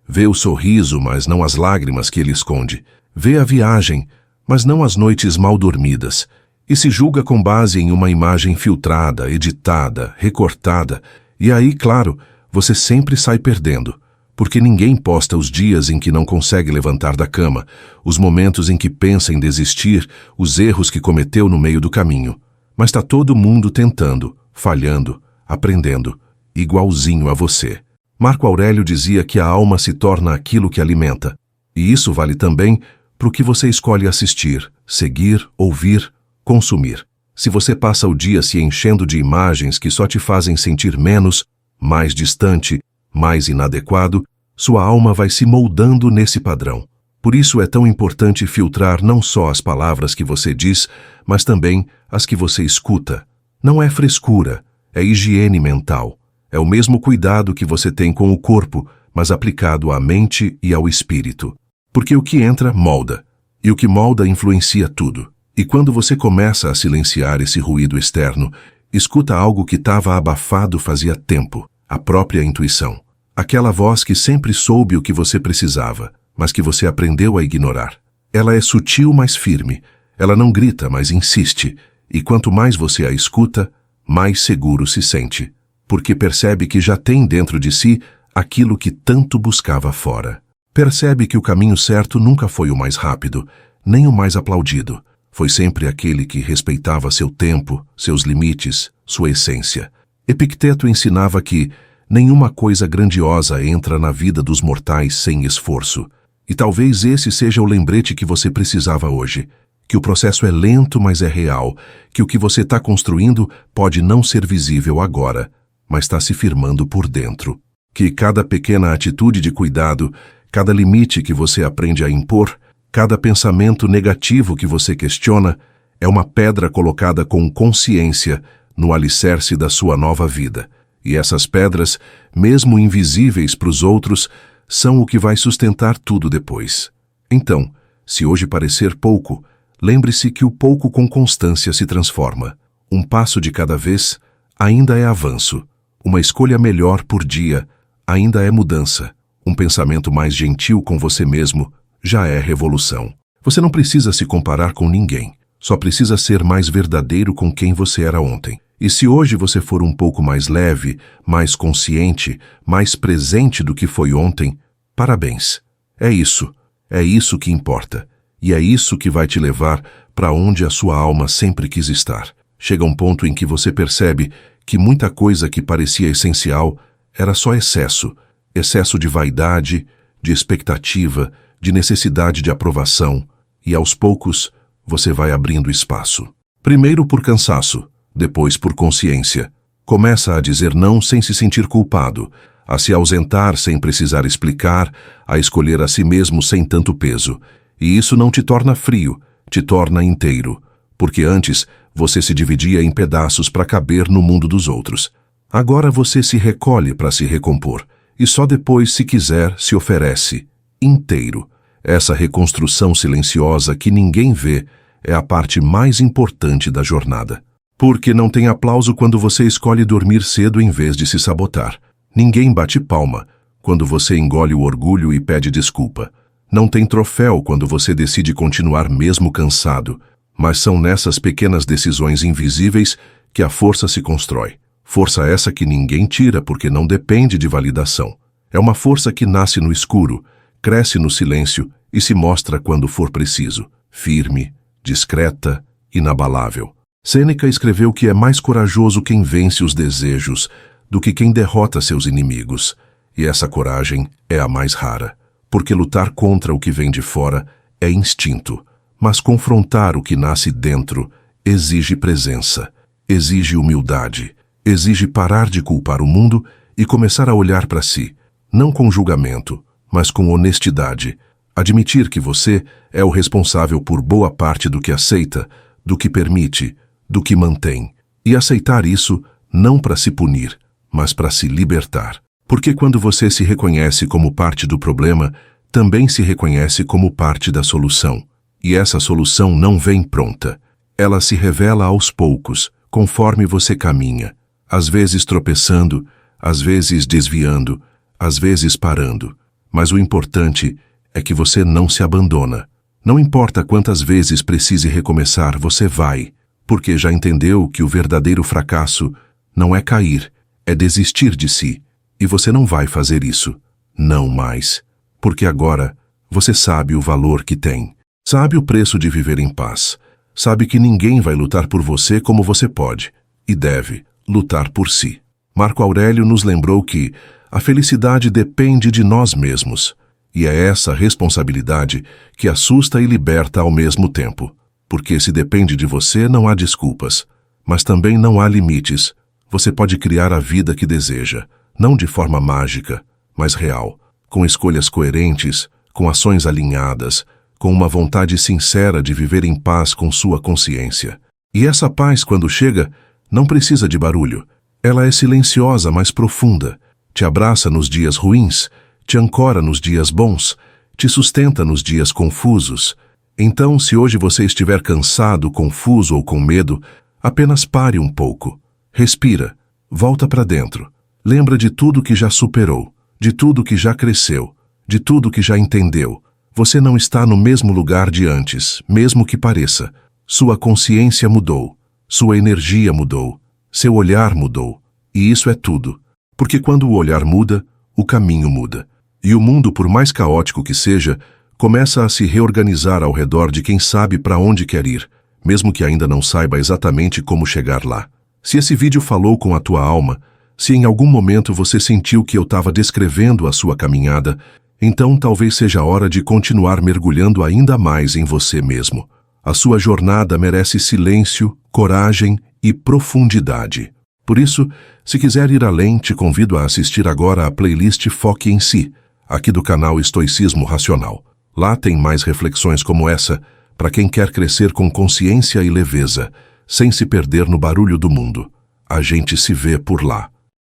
Vê o sorriso, mas não as lágrimas que ele esconde. Vê a viagem, mas não as noites mal dormidas. E se julga com base em uma imagem filtrada, editada, recortada. E aí, claro, você sempre sai perdendo. Porque ninguém posta os dias em que não consegue levantar da cama, os momentos em que pensa em desistir, os erros que cometeu no meio do caminho. Mas está todo mundo tentando, falhando, aprendendo, igualzinho a você. Marco Aurélio dizia que a alma se torna aquilo que alimenta. E isso vale também para o que você escolhe assistir, seguir, ouvir, consumir. Se você passa o dia se enchendo de imagens que só te fazem sentir menos, mais distante, mais inadequado, sua alma vai se moldando nesse padrão. Por isso é tão importante filtrar não só as palavras que você diz, mas também as que você escuta. Não é frescura, é higiene mental. É o mesmo cuidado que você tem com o corpo, mas aplicado à mente e ao espírito. Porque o que entra, molda. E o que molda influencia tudo. E quando você começa a silenciar esse ruído externo, escuta algo que estava abafado fazia tempo. A própria intuição. Aquela voz que sempre soube o que você precisava, mas que você aprendeu a ignorar. Ela é sutil, mas firme. Ela não grita, mas insiste. E quanto mais você a escuta, mais seguro se sente. Porque percebe que já tem dentro de si aquilo que tanto buscava fora. Percebe que o caminho certo nunca foi o mais rápido, nem o mais aplaudido. Foi sempre aquele que respeitava seu tempo, seus limites, sua essência. Epicteto ensinava que nenhuma coisa grandiosa entra na vida dos mortais sem esforço. E talvez esse seja o lembrete que você precisava hoje. Que o processo é lento, mas é real. Que o que você está construindo pode não ser visível agora, mas está se firmando por dentro. Que cada pequena atitude de cuidado, cada limite que você aprende a impor, cada pensamento negativo que você questiona, é uma pedra colocada com consciência no alicerce da sua nova vida. E essas pedras, mesmo invisíveis para os outros, são o que vai sustentar tudo depois. Então, se hoje parecer pouco, lembre-se que o pouco com constância se transforma. Um passo de cada vez ainda é avanço. Uma escolha melhor por dia ainda é mudança. Um pensamento mais gentil com você mesmo já é revolução. Você não precisa se comparar com ninguém. Só precisa ser mais verdadeiro com quem você era ontem. E se hoje você for um pouco mais leve, mais consciente, mais presente do que foi ontem, parabéns. É isso que importa. E é isso que vai te levar para onde a sua alma sempre quis estar. Chega um ponto em que você percebe que muita coisa que parecia essencial era só excesso. Excesso de vaidade, de expectativa, de necessidade de aprovação. E aos poucos, você vai abrindo espaço. Primeiro por cansaço, depois por consciência. Começa a dizer não sem se sentir culpado, a se ausentar sem precisar explicar, a escolher a si mesmo sem tanto peso. E isso não te torna frio, te torna inteiro. Porque antes, você se dividia em pedaços para caber no mundo dos outros. Agora você se recolhe para se recompor. E só depois, se quiser, se oferece. Inteiro. Essa reconstrução silenciosa que ninguém vê é a parte mais importante da jornada. Porque não tem aplauso quando você escolhe dormir cedo em vez de se sabotar. Ninguém bate palma quando você engole o orgulho e pede desculpa. Não tem troféu quando você decide continuar mesmo cansado. Mas são nessas pequenas decisões invisíveis que a força se constrói. Força essa que ninguém tira porque não depende de validação. É uma força que nasce no escuro, cresce no silêncio e se mostra quando for preciso. Firme, discreta, inabalável. Sêneca escreveu que é mais corajoso quem vence os desejos do que quem derrota seus inimigos. E essa coragem é a mais rara, porque lutar contra o que vem de fora é instinto, mas confrontar o que nasce dentro exige presença, exige humildade, exige parar de culpar o mundo e começar a olhar para si, não com julgamento, mas com honestidade. Admitir que você é o responsável por boa parte do que aceita, do que permite, do que mantém. E aceitar isso não para se punir, mas para se libertar. Porque quando você se reconhece como parte do problema, também se reconhece como parte da solução. E essa solução não vem pronta. Ela se revela aos poucos, conforme você caminha. Às vezes tropeçando, às vezes desviando, às vezes parando. Mas o importante é que você não se abandona. Não importa quantas vezes precise recomeçar, você vai, porque já entendeu que o verdadeiro fracasso não é cair, é desistir de si, e você não vai fazer isso. Não mais. Porque agora você sabe o valor que tem. Sabe o preço de viver em paz. Sabe que ninguém vai lutar por você como você pode e deve lutar por si. Marco Aurélio nos lembrou que a felicidade depende de nós mesmos. E é essa responsabilidade que assusta e liberta ao mesmo tempo. Porque se depende de você, não há desculpas. Mas também não há limites. Você pode criar a vida que deseja, não de forma mágica, mas real, com escolhas coerentes, com ações alinhadas, com uma vontade sincera de viver em paz com sua consciência. E essa paz, quando chega, não precisa de barulho. Ela é silenciosa, mas profunda. Te abraça nos dias ruins, te ancora nos dias bons, te sustenta nos dias confusos. Então, se hoje você estiver cansado, confuso ou com medo, apenas pare um pouco. Respira, volta para dentro. Lembra de tudo que já superou, de tudo que já cresceu, de tudo que já entendeu. Você não está no mesmo lugar de antes, mesmo que pareça. Sua consciência mudou, sua energia mudou, seu olhar mudou. E isso é tudo. Porque quando o olhar muda, o caminho muda. E o mundo, por mais caótico que seja, começa a se reorganizar ao redor de quem sabe para onde quer ir, mesmo que ainda não saiba exatamente como chegar lá. Se esse vídeo falou com a tua alma, se em algum momento você sentiu que eu estava descrevendo a sua caminhada, então talvez seja a hora de continuar mergulhando ainda mais em você mesmo. A sua jornada merece silêncio, coragem e profundidade. Por isso, se quiser ir além, te convido a assistir agora a playlist Foque em Si, aqui do canal Estoicismo Racional. Lá tem mais reflexões como essa, para quem quer crescer com consciência e leveza, sem se perder no barulho do mundo. A gente se vê por lá.